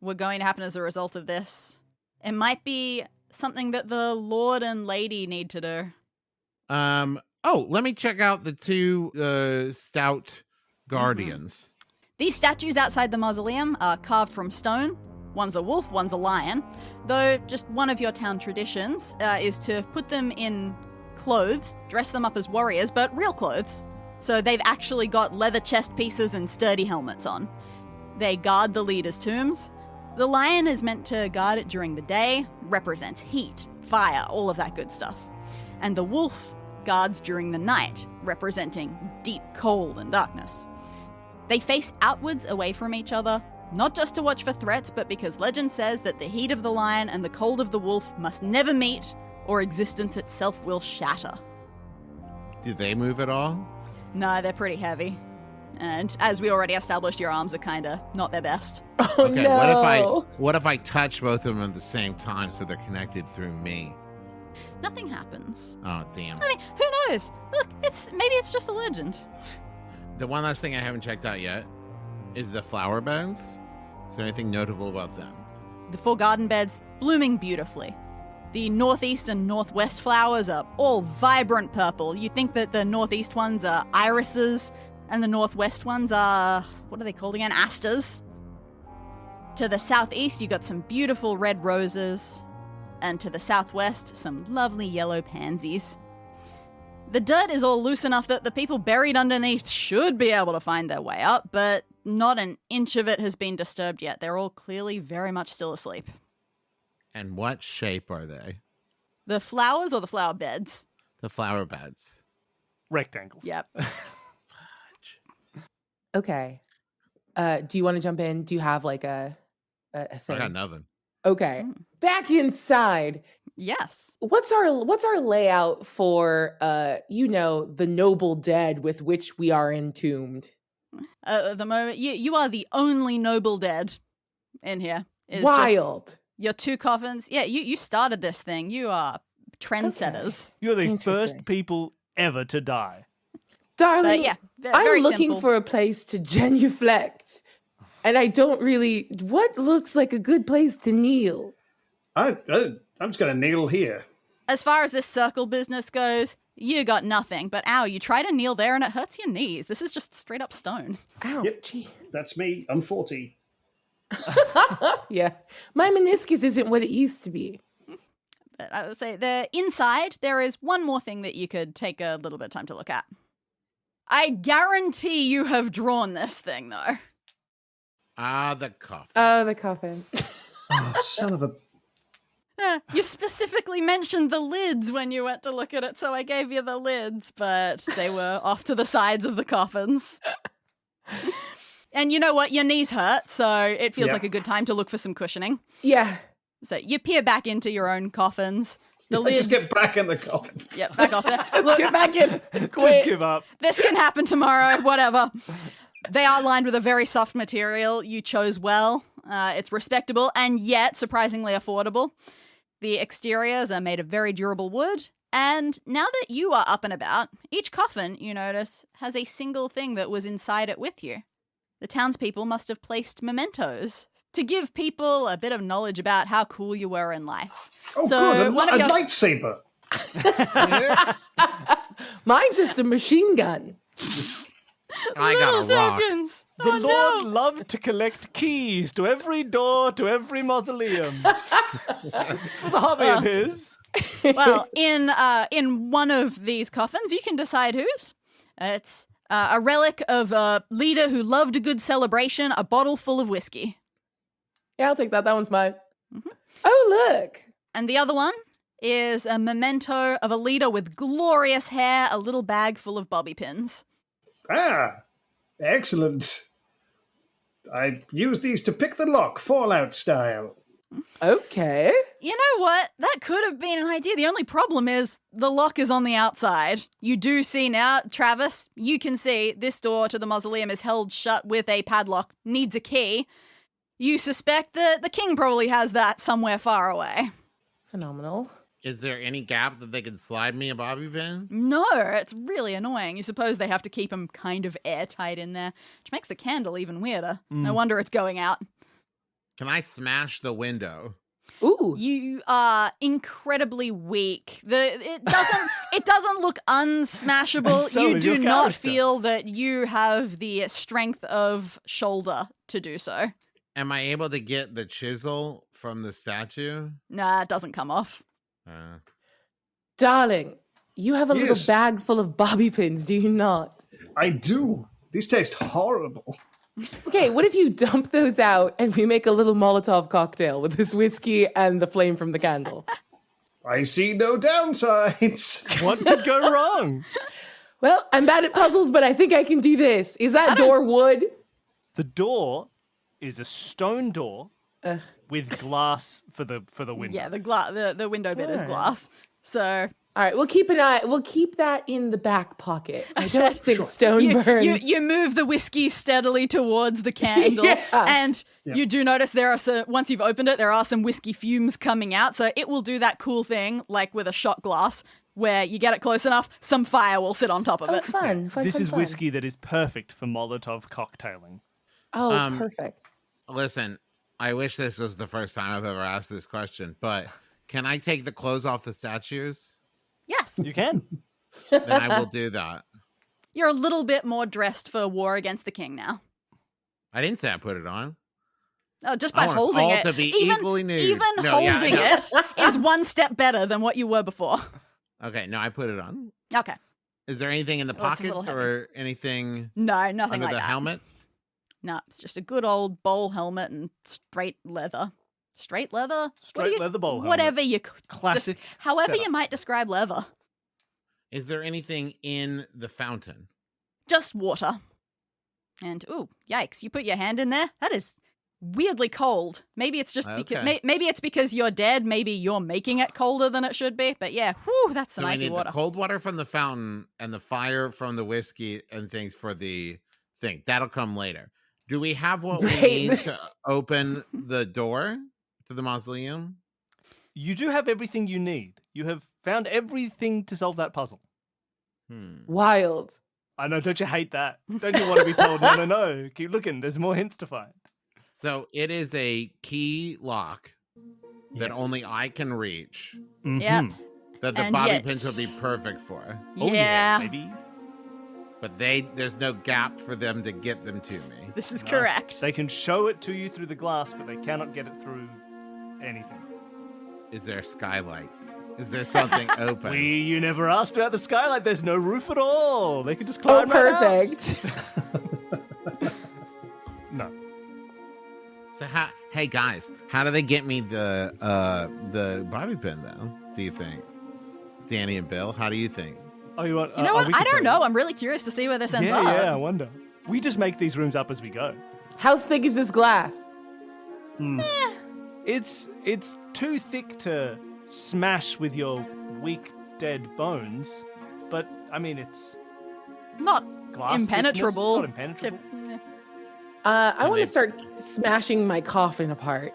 were going to happen as a result of this, it might be something that the Lord and Lady need to do. Oh, let me check out the 2 stout guardians. These statues outside the mausoleum are carved from stone. One's a wolf, one's a lion. Though just one of your town traditions is to put them in clothes, dress them up as warriors, but real clothes. So they've actually got leather chest pieces and sturdy helmets on. They guard the leaders' tombs. The lion is meant to guard it during the day, represents heat, fire, all of that good stuff. And the wolf guards during the night, representing deep cold and darkness. They face outwards away from each other, not just to watch for threats, but because legend says that the heat of the lion and the cold of the wolf must never meet, or existence itself will shatter. Do they move at all? No, they're pretty heavy. And as we already established, your arms are kinda not their best. Oh, Okay, no. what if I touch both of them at the same time so they're connected through me? Nothing happens. Oh, damn. I mean, who knows? Look, maybe it's just a legend. The one last thing I haven't checked out yet is the flower beds. Is there anything notable about them? The 4 garden beds blooming beautifully. The northeast and northwest flowers are all vibrant purple. You think that the northeast ones are irises, and the northwest ones are, what are they called again? Asters. To the southeast, you got some beautiful red roses, and to the southwest, some lovely yellow pansies. The dirt is all loose enough that the people buried underneath should be able to find their way up, but not an inch of it has been disturbed yet. They're all clearly very much still asleep. And what shape are they? The flowers or the flower beds? The flower beds. Rectangles. Yep. Okay. Do you want to jump in? Do you have like a I thing? got nothing. Okay. Mm. Back inside. Yes. What's our layout for the noble dead with which we are entombed? At the moment, you are the only noble dead in here. It's just Wild. your 2 coffins. Yeah, you started this thing. You are trendsetters. You're the Interesting. first people ever to die. Darling, But yeah, I'm very looking simple. for a place to genuflect. And I don't really what looks like a good place to kneel? I'm just going to kneel here. As far as this circle business goes, you got nothing. But ow, you try to kneel there and it hurts your knees. This is just straight up stone. Ow. Yep. Gee. That's me. I'm 40. Yeah. My meniscus isn't what it used to be. But I would say the inside, there is one more thing that you could take a little bit of time to look at. I guarantee you have drawn this thing, though. The coffin. Oh, the coffin. Oh, son of a... You specifically mentioned the lids when you went to look at it, so I gave you the lids, but they were off to the sides of the coffins. And you know what? Your knees hurt, so it feels Yeah. like a good time to look for some cushioning. Yeah. So you peer back into your own coffins. The I lids. just get back in the coffin. Yeah, back off there. Look, Get back in. Just Quit. give up. this can happen tomorrow, whatever. They are lined with a very soft material. You chose well. It's respectable and yet surprisingly affordable. The exteriors are made of very durable wood. And now that you are up and about, each coffin, you notice, has a single thing that was inside it with you. The townspeople must have placed mementos to give people a bit of knowledge about how cool you were in life. Oh, So, good. one A of your- lightsaber. Mine's just a machine gun. I got a Little rock. tokens. The Oh, Lord no. loved to collect keys to every door, to every mausoleum. It was a hobby of his. Well, in one of these coffins, you can decide whose. It's a relic of a leader who loved a good celebration, a bottle full of whiskey. Yeah, I'll take that. That one's mine. Mhm. Oh, look. And the other one is a memento of a leader with glorious hair, a little bag full of bobby pins. Ah, excellent. I use these to pick the lock, Fallout style. Okay. You know what? That could have been an idea. The only problem is the lock is on the outside. You do see now, Travis, you can see this door to the mausoleum is held shut with a padlock, needs a key. You suspect that the king probably has that somewhere far away. Phenomenal. Is there any gap that they could slide me a bobby pin? No, it's really annoying. You suppose they have to keep them kind of airtight in there, which makes the candle even weirder. No wonder it's going out. Can I smash the window? Ooh. You are incredibly weak. It doesn't look unsmashable. And so You is do your not character. feel that you have the strength of shoulder to do so. Am I able to get the chisel from the statue? Nah, it doesn't come off. Darling, you have a little Yes. bag full of bobby pins, do you not? I do. These taste horrible. Okay, what if you dump those out and we make a little Molotov cocktail with this whiskey and the flame from the candle? I see no downsides. What could go wrong? Well, I'm bad at puzzles, but I think I can do this. Is that door wood? The door is a stone door Ugh. with glass for the window. Yeah, the window bit is Alright. glass. So All right, we'll keep an eye. We'll keep that in the back pocket. I don't think stone you, burns. you move the whiskey steadily towards the candle, Yeah. and you do notice there are once you've opened it, there are some whiskey fumes coming out. So it will do that cool thing, like with a shot glass, where you get it close enough, some fire will sit on top of Oh, it. fun. This fun, is fun. whiskey that is perfect for Molotov cocktailing. Oh, perfect. Listen, I wish this was the first time I've ever asked this question, but can I take the clothes off the statues? Yes, You can. Then I will do that. you're a little bit more dressed for war against the king now. I didn't say I put it on. Oh, just I by want us holding all it, to be even equally nude. even No, yeah, I holding know. it is one step better than what you were before. Okay, no, I put it on. Okay, Is there anything in the Well, it's a little pockets or anything no, nothing under like the that. helmets? No, it's just a good old bowl helmet and straight leather. Straight leather? What do Straight you- leather bowl helmet. Whatever you Classic however setup. you might describe leather. Is there anything in the fountain? Just water. And, ooh, yikes, you put your hand in there? That is weirdly cold. Maybe it's just because maybe it's because you're dead. Maybe you're making it colder than it should be. But yeah, whew, that's some So icy we need water. the cold water from the fountain and the fire from the whiskey and things for the thing. That'll come later. Do we have what we need to open the door to the mausoleum? You do have everything you need. You have found everything to solve that puzzle. Wild. I know, don't you hate that? Don't you want to be told, no, keep looking, there's more hints to find. So it is a key lock that Yes. only I can reach, Yep. that the And bobby yet- pins would be perfect for. Oh, yeah, baby. But there's no gap for them to get them to me. this is No. correct. They can show it to you through the glass, but they cannot get it through anything. Is there a skylight? Is there something open? You never asked about the skylight. There's no roof at all. They could just Oh, climb right out. perfect. No. So hey guys, how do they get me the bobby pin though? Do you think, Danny and Bill? How do you think? Oh, you want? You know what? we I can don't tell know. you. I'm really curious to see where this ends Yeah, up. I wonder. We just make these rooms up as we go. How thick is this glass? It's too thick to smash with your weak dead bones, but I mean it's Not glass impenetrable. thickness, not impenetrable. I want to then- start smashing my coffin apart.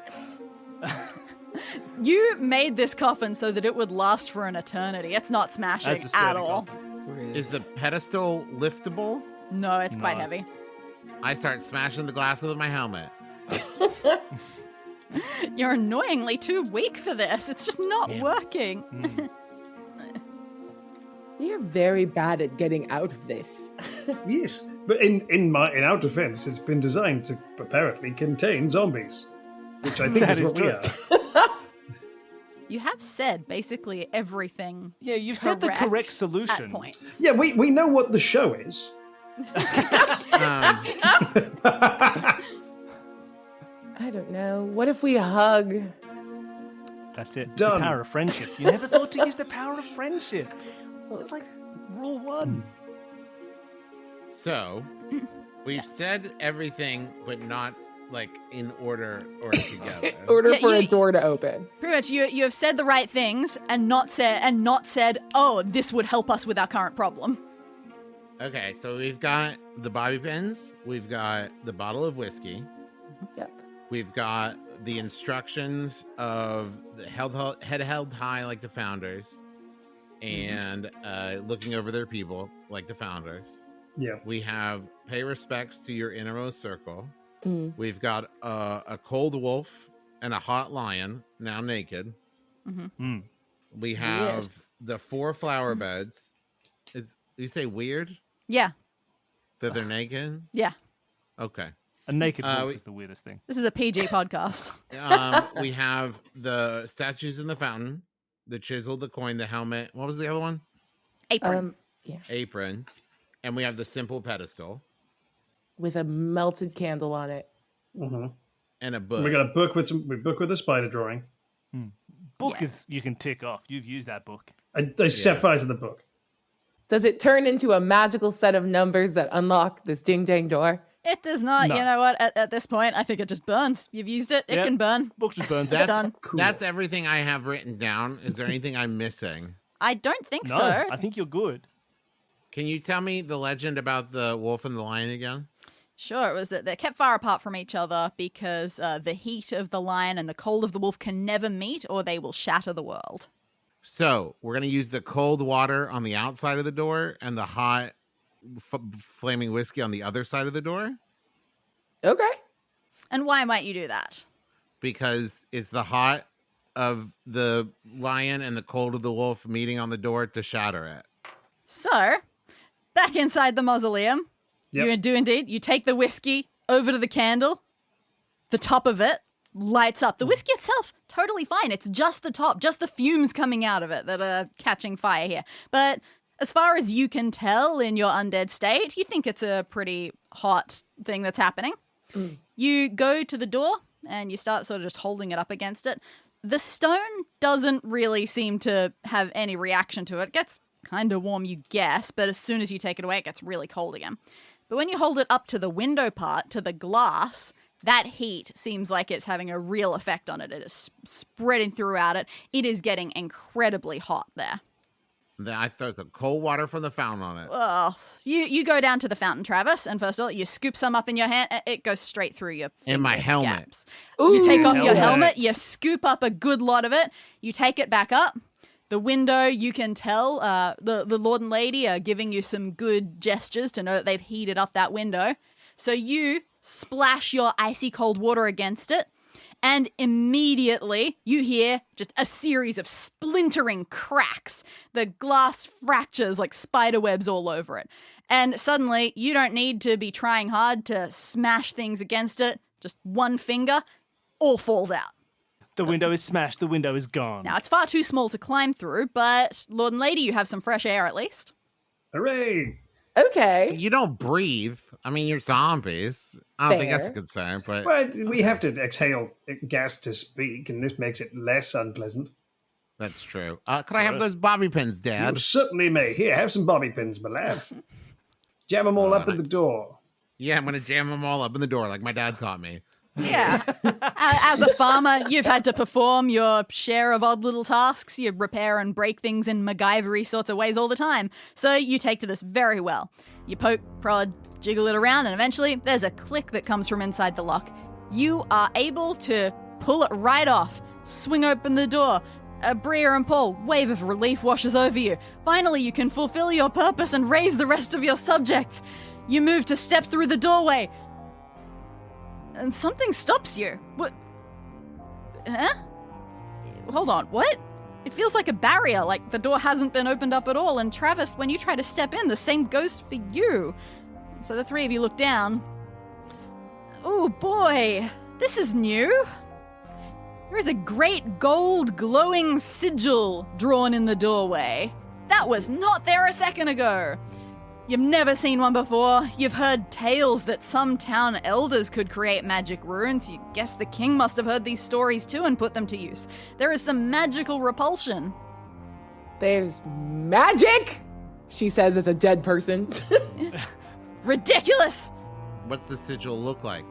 You made this coffin so that it would last for an eternity. It's not smashing That's a at sturdy all. coffin. Is the pedestal liftable? No, it's quite No. heavy. I start smashing the glass with my helmet. You're annoyingly too weak for this. It's just not working. You're very bad at getting out of this. Yes, but in our defense, it's been designed to apparently contain zombies, which I think That is is what we true. are. You have said basically everything Yeah, you've said the correct at solution. points. Yeah, we know what the show is. I don't know. What if we hug? That's it. Done. The power of friendship. You never thought to use the power of friendship. It's like rule one. So we've said everything, but not like in order or together. Order Yeah, for a you- door to open. Pretty much, you have said the right things and not said, oh, this would help us with our current problem. Okay, so we've got the bobby pins, we've got the bottle of whiskey, Yep. we've got the instructions of the head held high like the founders, and looking over their people like the founders. Yeah. We have pay respects to your innermost circle. Mm. We've got a cold wolf and a hot lion, now naked. We have the 4 flower beds. You say weird Yeah, that they're naked? yeah. Okay. A naked wolf we- is the weirdest thing. This is a PG podcast. We have the statues in the fountain, the chisel, the coin, the helmet. What was the other one? Apron. Apron. And we have the simple pedestal With a melted candle on it. Mm-hmm. and a book. We got a book with a spider drawing. Book Yes. is you can tick off. You've used that book. I set fire to the book. Does it turn into a magical set of numbers that unlock this ding dang door? It does not. No. You know what? At this point, I think it just burns. You've used it. It Yep. can burn. Book just burns. That's done. Cool. That's everything I have written down. Is there anything I'm missing? I don't think No, so. I think you're good. Can you tell me the legend about the wolf and the lion again? Sure, it was that they're kept far apart from each other because the heat of the lion and the cold of the wolf can never meet or they will shatter the world. So we're gonna use the cold water on the outside of the door and the hot flaming whiskey on the other side of the door Okay. And why might you do that? because it's the hot of the lion and the cold of the wolf meeting on the door to shatter it. So, back inside the mausoleum, Yep. you do indeed. You take the whiskey over to the candle. The top of it lights up. The whiskey itself, totally fine. It's just the top, just the fumes coming out of it that are catching fire here. But as far as you can tell in your undead state, you think it's a pretty hot thing that's happening. You go to the door and you start sort of just holding it up against it. The stone doesn't really seem to have any reaction to it. It gets kind of warm, you guess, but as soon as you take it away, it gets really cold again. But when you hold it up to the window part, to the glass, that heat seems like it's having a real effect on it. It is spreading throughout it. It is getting incredibly hot there. Then I throw some cold water from the fountain on it. Oh, you go down to the fountain, Travis, and first of all, you scoop some up in your hand. It goes straight through your In my finger helmet. gaps. You take off your Helmet. helmet, you scoop up a good lot of it, you take it back up. The window, you can tell the lord and lady are giving you some good gestures to know that they've heated up that window. So you splash your icy cold water against it, and immediately you hear just a series of splintering cracks. The glass fractures like spider webs all over it. And suddenly you don't need to be trying hard to smash things against it. Just one finger, all falls out. The window is smashed. The window is gone. Now, it's far too small to climb through, but Lord and Lady, you have some fresh air at least. Hooray! Okay. You don't breathe. I mean, you're zombies. I don't think that's a Fair. concern, but But we have to exhale gas to speak, and this makes it less unpleasant. that's true. Could I have those bobby pins, Dad? You certainly may. Here, have some bobby pins, my lad. Jam them all up in the door. Yeah, I'm going to jam them all up in the door like my dad taught me. Yeah. As a farmer, you've had to perform your share of odd little tasks. You repair and break things in MacGyvery sorts of ways all the time. So you take to this very well. You poke, prod, jiggle it around, and eventually there's a click that comes from inside the lock. You are able to pull it right off, swing open the door. Aabria and Paul, wave of relief washes over you. Finally, you can fulfill your purpose and raise the rest of your subjects. You move to step through the doorway. And something stops you. What? Huh? Hold on, what? It feels like a barrier, like the door hasn't been opened up at all. And Travis, when you try to step in, the same goes for you. So the three of you look down. Oh boy, this is new. There is a great gold glowing sigil drawn in the doorway. That was not there a second ago. You've never seen one before. You've heard tales that some town elders could create magic runes. You guess the king must have heard these stories too and put them to use. There is some magical repulsion. There's magic, she says as a dead person. Ridiculous! What's the sigil look like?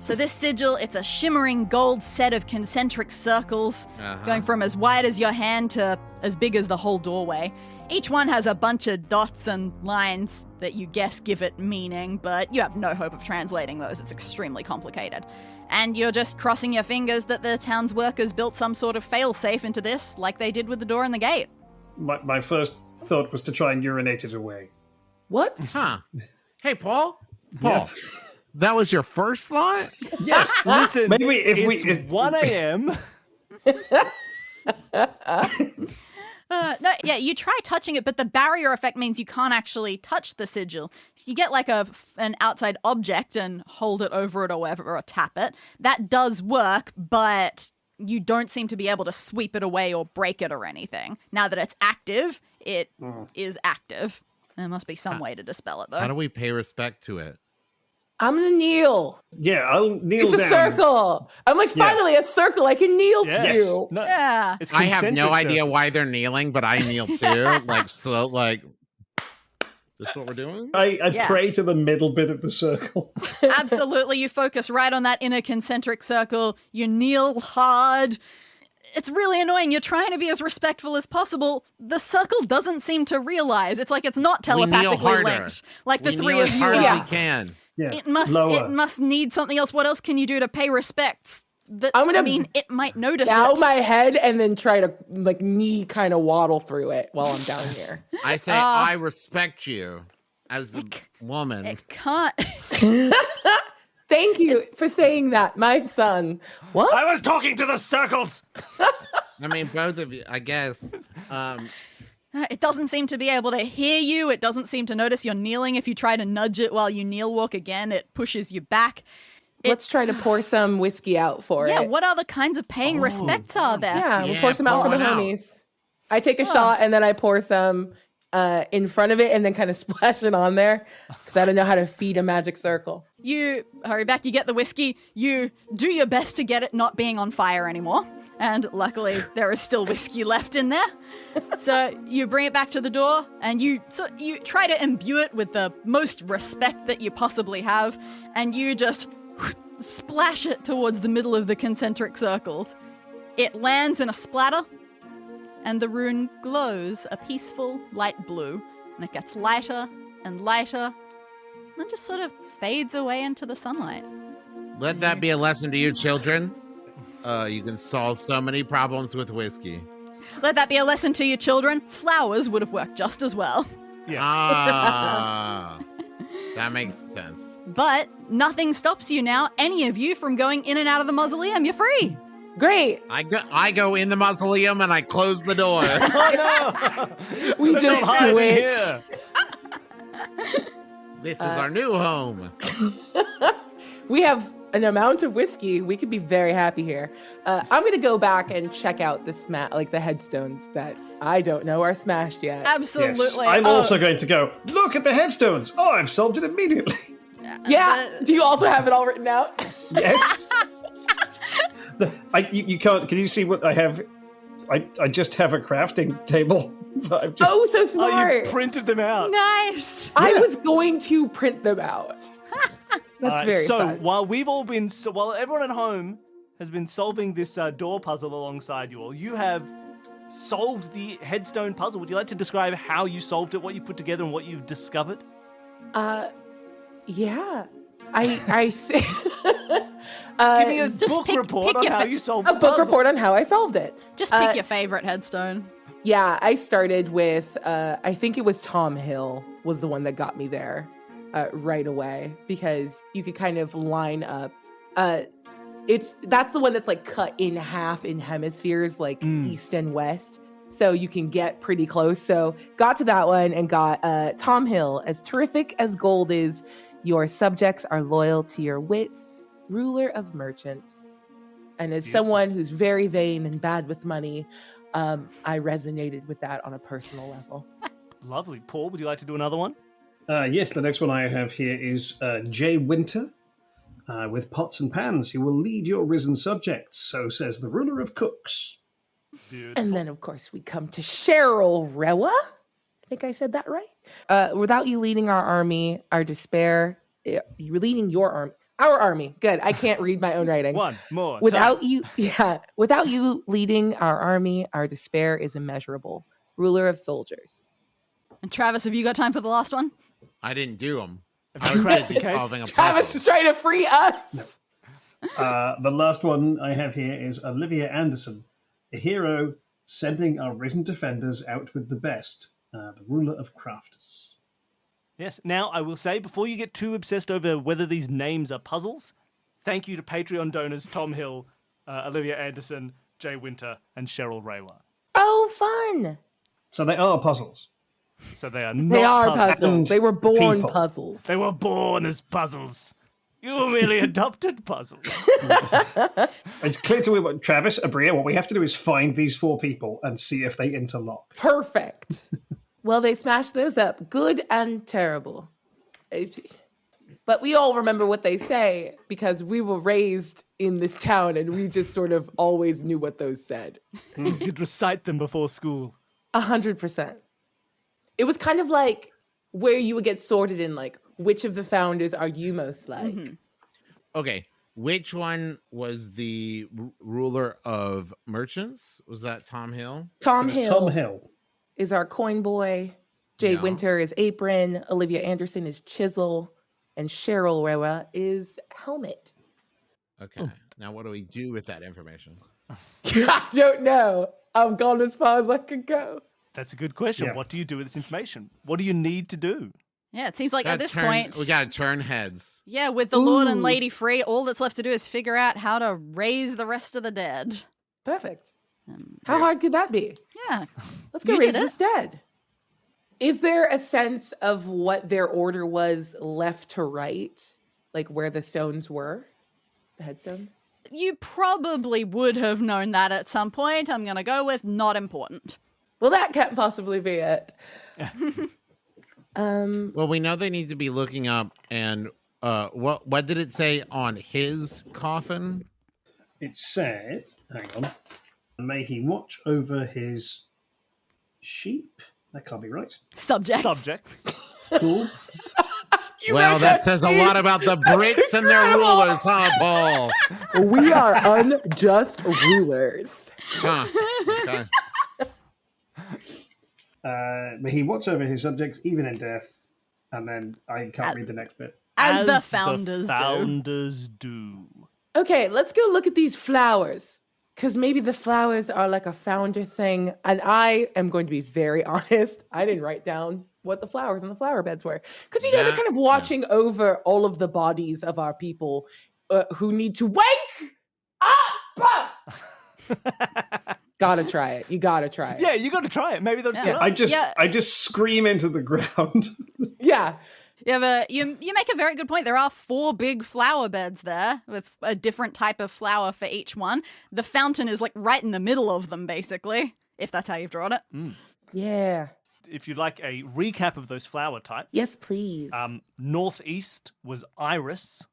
So this sigil, it's a shimmering gold set of concentric circles, going from as wide as your hand to as big as the whole doorway. Each one has a bunch of dots and lines that you guess give it meaning, but you have no hope of translating those. It's extremely complicated. And you're just crossing your fingers that the town's workers built some sort of fail-safe into this, like they did with the door and the gate. My first thought was to try and urinate it away. What? Huh. Hey, Paul? Paul, that was your first thought? Yes. Listen, Maybe it's 1 a.m. No, yeah, you try touching it, but the barrier effect means you can't actually touch the sigil. If you get like an outside object and hold it over it or whatever, or tap it, that does work, but you don't seem to be able to sweep it away or break it or anything. Now that it's active, it is active. There must be some way to dispel it, though. How do we pay respect to it? I'm gonna kneel. Yeah, I'll kneel It's a down. circle. I'm like, finally, a circle I can kneel Yes. to. No, Yeah. it's I have no concentric idea circles. why they're kneeling, but I kneel too. Is this what we're doing? I Yeah. pray to the middle bit of the circle. Absolutely. You focus right on that inner concentric circle. You kneel hard. It's really annoying. You're trying to be as respectful as possible. The circle doesn't seem to realize. It's like it's not We kneel telepathically harder. linked. Like the We three kneel of as you hard are. as we can. Yeah, It must lower. need something else. What else can you do to pay respects? That I'm gonna I mean, it might notice Bow it. my head and then try to like knee kind of waddle through it while I'm down here. I say, I respect you as a woman. It can't. Thank you for saying that, my son. What? I was talking to the circles. I mean, both of you, I guess. It doesn't seem to be able to hear you. It doesn't seem to notice you're kneeling. If you try to nudge it while you kneel walk again, it pushes you back. Let's try to pour some whiskey out for Yeah, it. what other kinds of paying respects are there? Yeah, we'll Yeah, pour some out for pour the one out. homies. I take a shot and then I pour some in front of it and then kind of splash it on there because I don't know how to feed a magic circle. You hurry back, you get the whiskey, you do your best to get it not being on fire anymore. And luckily, there is still whiskey left in there. So you bring it back to the door, and you try to imbue it with the most respect that you possibly have, and you just splash it towards the middle of the concentric circles. It lands in a splatter, and the rune glows a peaceful light blue, and it gets lighter and lighter, and then just sort of fades away into the sunlight. Let that be a lesson to you, children. You can solve so many problems with whiskey. Let that be a lesson to your children. Flowers would have worked just as well. Yes. Ah, that makes sense. But nothing stops you now, any of you, from going in and out of the mausoleum. You're free. Great. I go in the mausoleum and I close the door. Oh, no. We Don't just hide in switch. here. This is our new home. We have an amount of whiskey. We could be very happy here. I'm going to go back and check out the headstones that I don't know are smashed yet. Absolutely. Yes. I'm also going to go, look at the headstones. Oh, I've solved it immediately. Yeah. Do you also have it all written out? Yes. You can't. Can you see what I have? I just have a crafting table. So I've just. Oh, so Oh, smart. you printed them out. Nice. I was going to print them out. That's very so fun. while everyone at home has been solving this door puzzle alongside you all, you have solved the headstone puzzle. Would you like to describe how you solved it, what you put together, and what you've discovered? Yeah. I think. Give me a just book pick report on your how fa- you solved a the book puzzle. report on how I solved it. Just pick your s- favorite headstone. Yeah, I started with, I think it was Tom Hill was the one that got me there right away, because you could kind of line up. That's the one that's like cut in half in hemispheres, like east and west. So you can get pretty close. So got to that one and got Tom Hill. As terrific as gold is, your subjects are loyal to your wits, ruler of merchants. And as someone who's very vain and bad with money, I resonated with that on a personal level. Lovely. Paul, would you like to do another one? Yes, the next one I have here is Jay Winter. With pots and pans, you will lead your risen subjects, so says the ruler of cooks. Beautiful. And then, of course, we come to Cheryl Rewa. I think I said that right. Without you leading our army, our despair, you're leading your army. Our army. Good. I can't read my own writing. One more. Without time. without you leading our army, our despair is immeasurable. Ruler of soldiers. And Travis, have you got time for the last one? I didn't do them. Have I you was cracked busy the case? solving a Travis puzzle. is trying to free us. The last one I have here is Olivia Anderson, a hero sending our risen defenders out with the best, the ruler of crafters. Yes. Now, I will say, before you get too obsessed over whether these names are puzzles, thank you to Patreon donors Tom Hill, Olivia Anderson, Jay Winter, and Cheryl Rewa. Oh, fun. So they are puzzles. So they are not They are puzzles. puzzles. They were born People. puzzles. They were born as puzzles. You merely adopted puzzles. It's clear to me what Travis, Aabria, what we have to do is find these four people and see if they interlock. Perfect. Well, they smashed those up. Good and terrible. But we all remember what they say because we were raised in this town and we just sort of always knew what those said. You could recite them before school. 100%. It was kind of like where you would get sorted in, like, which of the founders are you most like? Mm-hmm. Okay, which one was the ruler of merchants? Was that Tom Hill? Tom It was Hill Tom Hill. is our coin boy. Jay Yeah. Winter is apron. Olivia Anderson is chisel. And Cheryl Rewa is helmet. Okay, now what do we do with that information? I don't know. I've gone as far as I could go. That's a good question. Yeah. What do you do with this information? What do you need to do? Yeah, it seems like at this point, we gotta turn heads. yeah, with the Lord and Ooh. Lady free, all that's left to do is figure out how to raise the rest of the dead. Perfect. How hard could that be? Yeah. Let's go You raise did it. this dead. Is there a sense of what their order was left to right? Like where the stones were? The headstones? You probably would have known that at some point. I'm going to go with not important. Well, that can't possibly be it. Well, we know they need to be looking up, and what did it say on his coffin? It said, hang on, may he watch over his sheep. That can't be right. Subjects. Cool. Well, that says a lot about the Brits and their rulers, huh, Paul? We are unjust rulers. Huh. Okay. May he watch over his subjects even in death. And then I can't read the next bit. As the founders do. Okay, let's go look at these flowers. Because maybe the flowers are like a founder thing. And I am going to be very honest. I didn't write down what the flowers and the flower beds were. Because, they're kind of watching over all of the bodies of our people who need to wake up. Gotta try it. You gotta try it. Yeah, you got to try it. Maybe they'll just get up. I just scream into the ground. Yeah. You make a very good point. There are 4 big flower beds there with a different type of flower for each one. The fountain is like right in the middle of them, basically, if that's how you've drawn it. Yeah. If you'd like a recap of those flower types. Yes, please. Northeast was iris.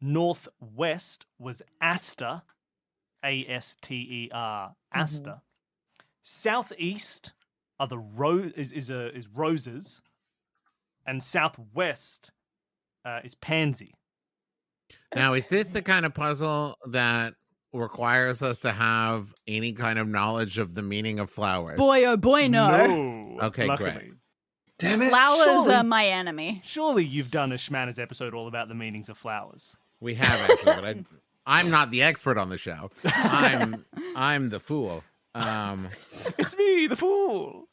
Northwest was aster. A-S-T-E-R, aster. Southeast are the is roses. And southwest is pansy. Now, is this the kind of puzzle that requires us to have any kind of knowledge of the meaning of flowers? Boy, oh boy, no. Okay, luckily. great. Damn it. Flowers are my enemy. Surely you've done a Schmanners episode all about the meanings of flowers. We have actually, but I'm not the expert on the show. I'm the fool. It's me, the fool.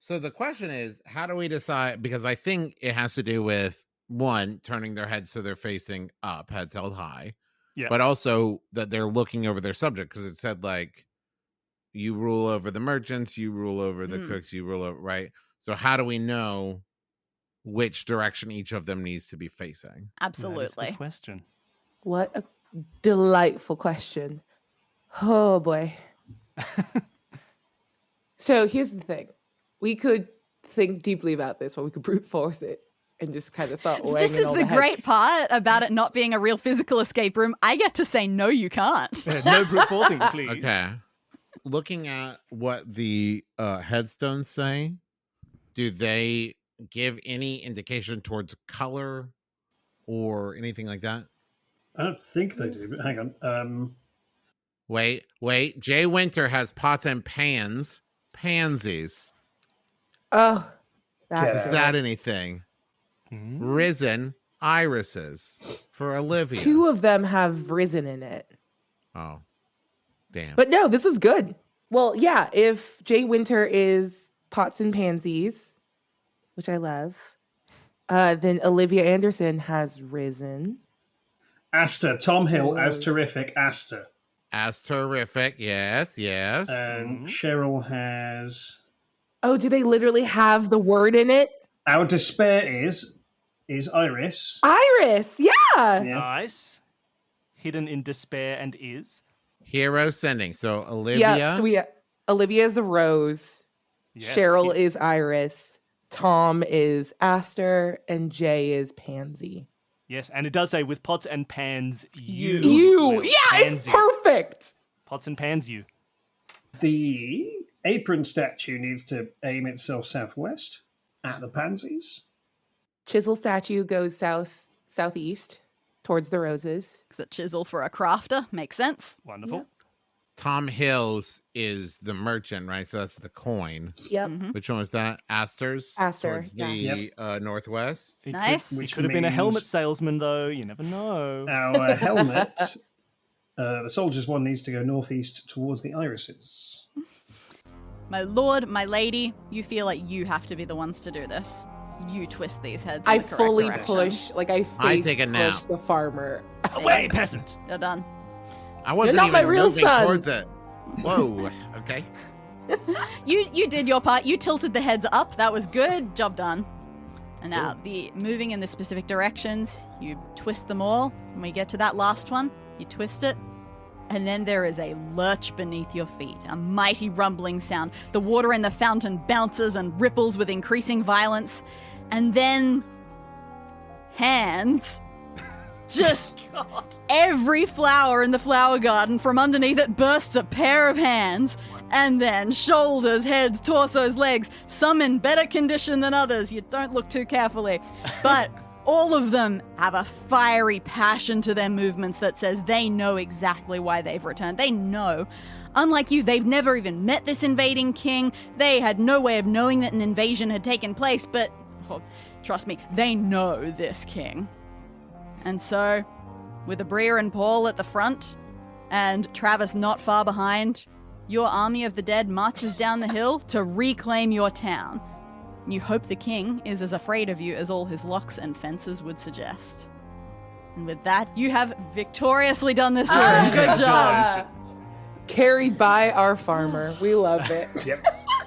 So the question is, how do we decide? Because I think it has to do with, one, turning their heads so they're facing up, heads held high. Yeah. But also that they're looking over their subject, because it said, like, you rule over the merchants, you rule over the cooks, you rule over, right? So how do we know which direction each of them needs to be facing? Absolutely. That is the question. What a delightful question. Oh, boy. So here's the thing. We could think deeply about this, or we could brute force it and just kind of start weighing This is the great part about it not being a real physical escape room. I get to say, no, you can't. No brute forcing, please. Okay. Looking at what the headstones say, do they give any indication towards color or anything like that? I don't think they do, but hang on. Wait. Jay Winter has pots and pans. Pansies. Oh, Is that anything? Risen irises for Olivia. 2 of them have risen in it. Oh, damn. But no, this is good. Well, yeah, if Jay Winter is pots and pansies, which I love, then Olivia Anderson has risen. Aster. Tom Hill as terrific. Aster. As terrific. Yes. And Cheryl has... Oh, do they literally have the word in it? Our despair is Iris. Iris, yeah. Nice. Hidden in despair and is. Hero sending. So Olivia. Yeah, so Olivia is a rose. Yes. Cheryl is Iris. Tom is Aster. And Jay is Pansy. Yes, and it does say with pots and pans, you. You. Yeah, it's perfect. Pots and pans, you. The apron statue needs to aim itself southwest at the pansies. Chisel statue goes southeast towards the roses. Because a chisel for a crafter makes sense. Wonderful. Yep. Tom Hills is the merchant, right? So that's the coin. Yep. Which one was that? Aster's? Aster, Towards yeah. the northwest? Nice. He Which could have been a means- helmet salesman, though. You never know. Our helmet, the soldier's one needs to go northeast towards the irises. My lord, my lady, you feel like you have to be the ones to do this. You twist these heads. I in the correct fully direction. push, like I I take a nap. push the farmer. Away, peasant. You're done. I wasn't not even my real moving son. towards it. Whoa. Okay. You did your part. You tilted the heads up. That was good. Job done. And now, the moving in the specific directions, you twist them all. When we get to that last one, you twist it. And then there is a lurch beneath your feet, a mighty rumbling sound. The water in the fountain bounces and ripples with increasing violence. And then hands Just every flower in the flower garden, from underneath it bursts a pair of hands. And then shoulders, heads, torsos, legs, some in better condition than others. You don't look too carefully. But all of them have a fiery passion to their movements that says they know exactly why they've returned. They know. Unlike you, they've never even met this invading king. They had no way of knowing that an invasion had taken place, but trust me, they know this king. And so, with Aabria and Paul at the front, and Travis not far behind, your army of the dead marches down the hill to reclaim your town. You hope the king is as afraid of you as all his locks and fences would suggest. And with that, you have victoriously done this room. Good job. Carried by our farmer. We love it. Yep.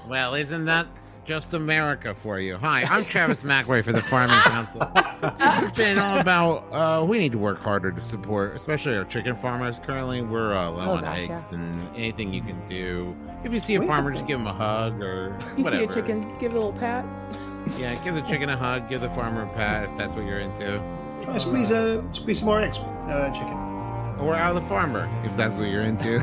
Well, isn't that just America for you? Hi, I'm Travis McElroy for the Farming Council. It's been all about, we need to work harder to support, especially our chicken farmers. Currently, we're low on eggs, and anything you can do. If you see a farmer, just give him a hug or You whatever. see a chicken, give it a little pat. Yeah, give the chicken a hug, give the farmer a pat if that's what you're into. Try squeeze some more eggs, chicken. Or out of the farmer if that's what you're into.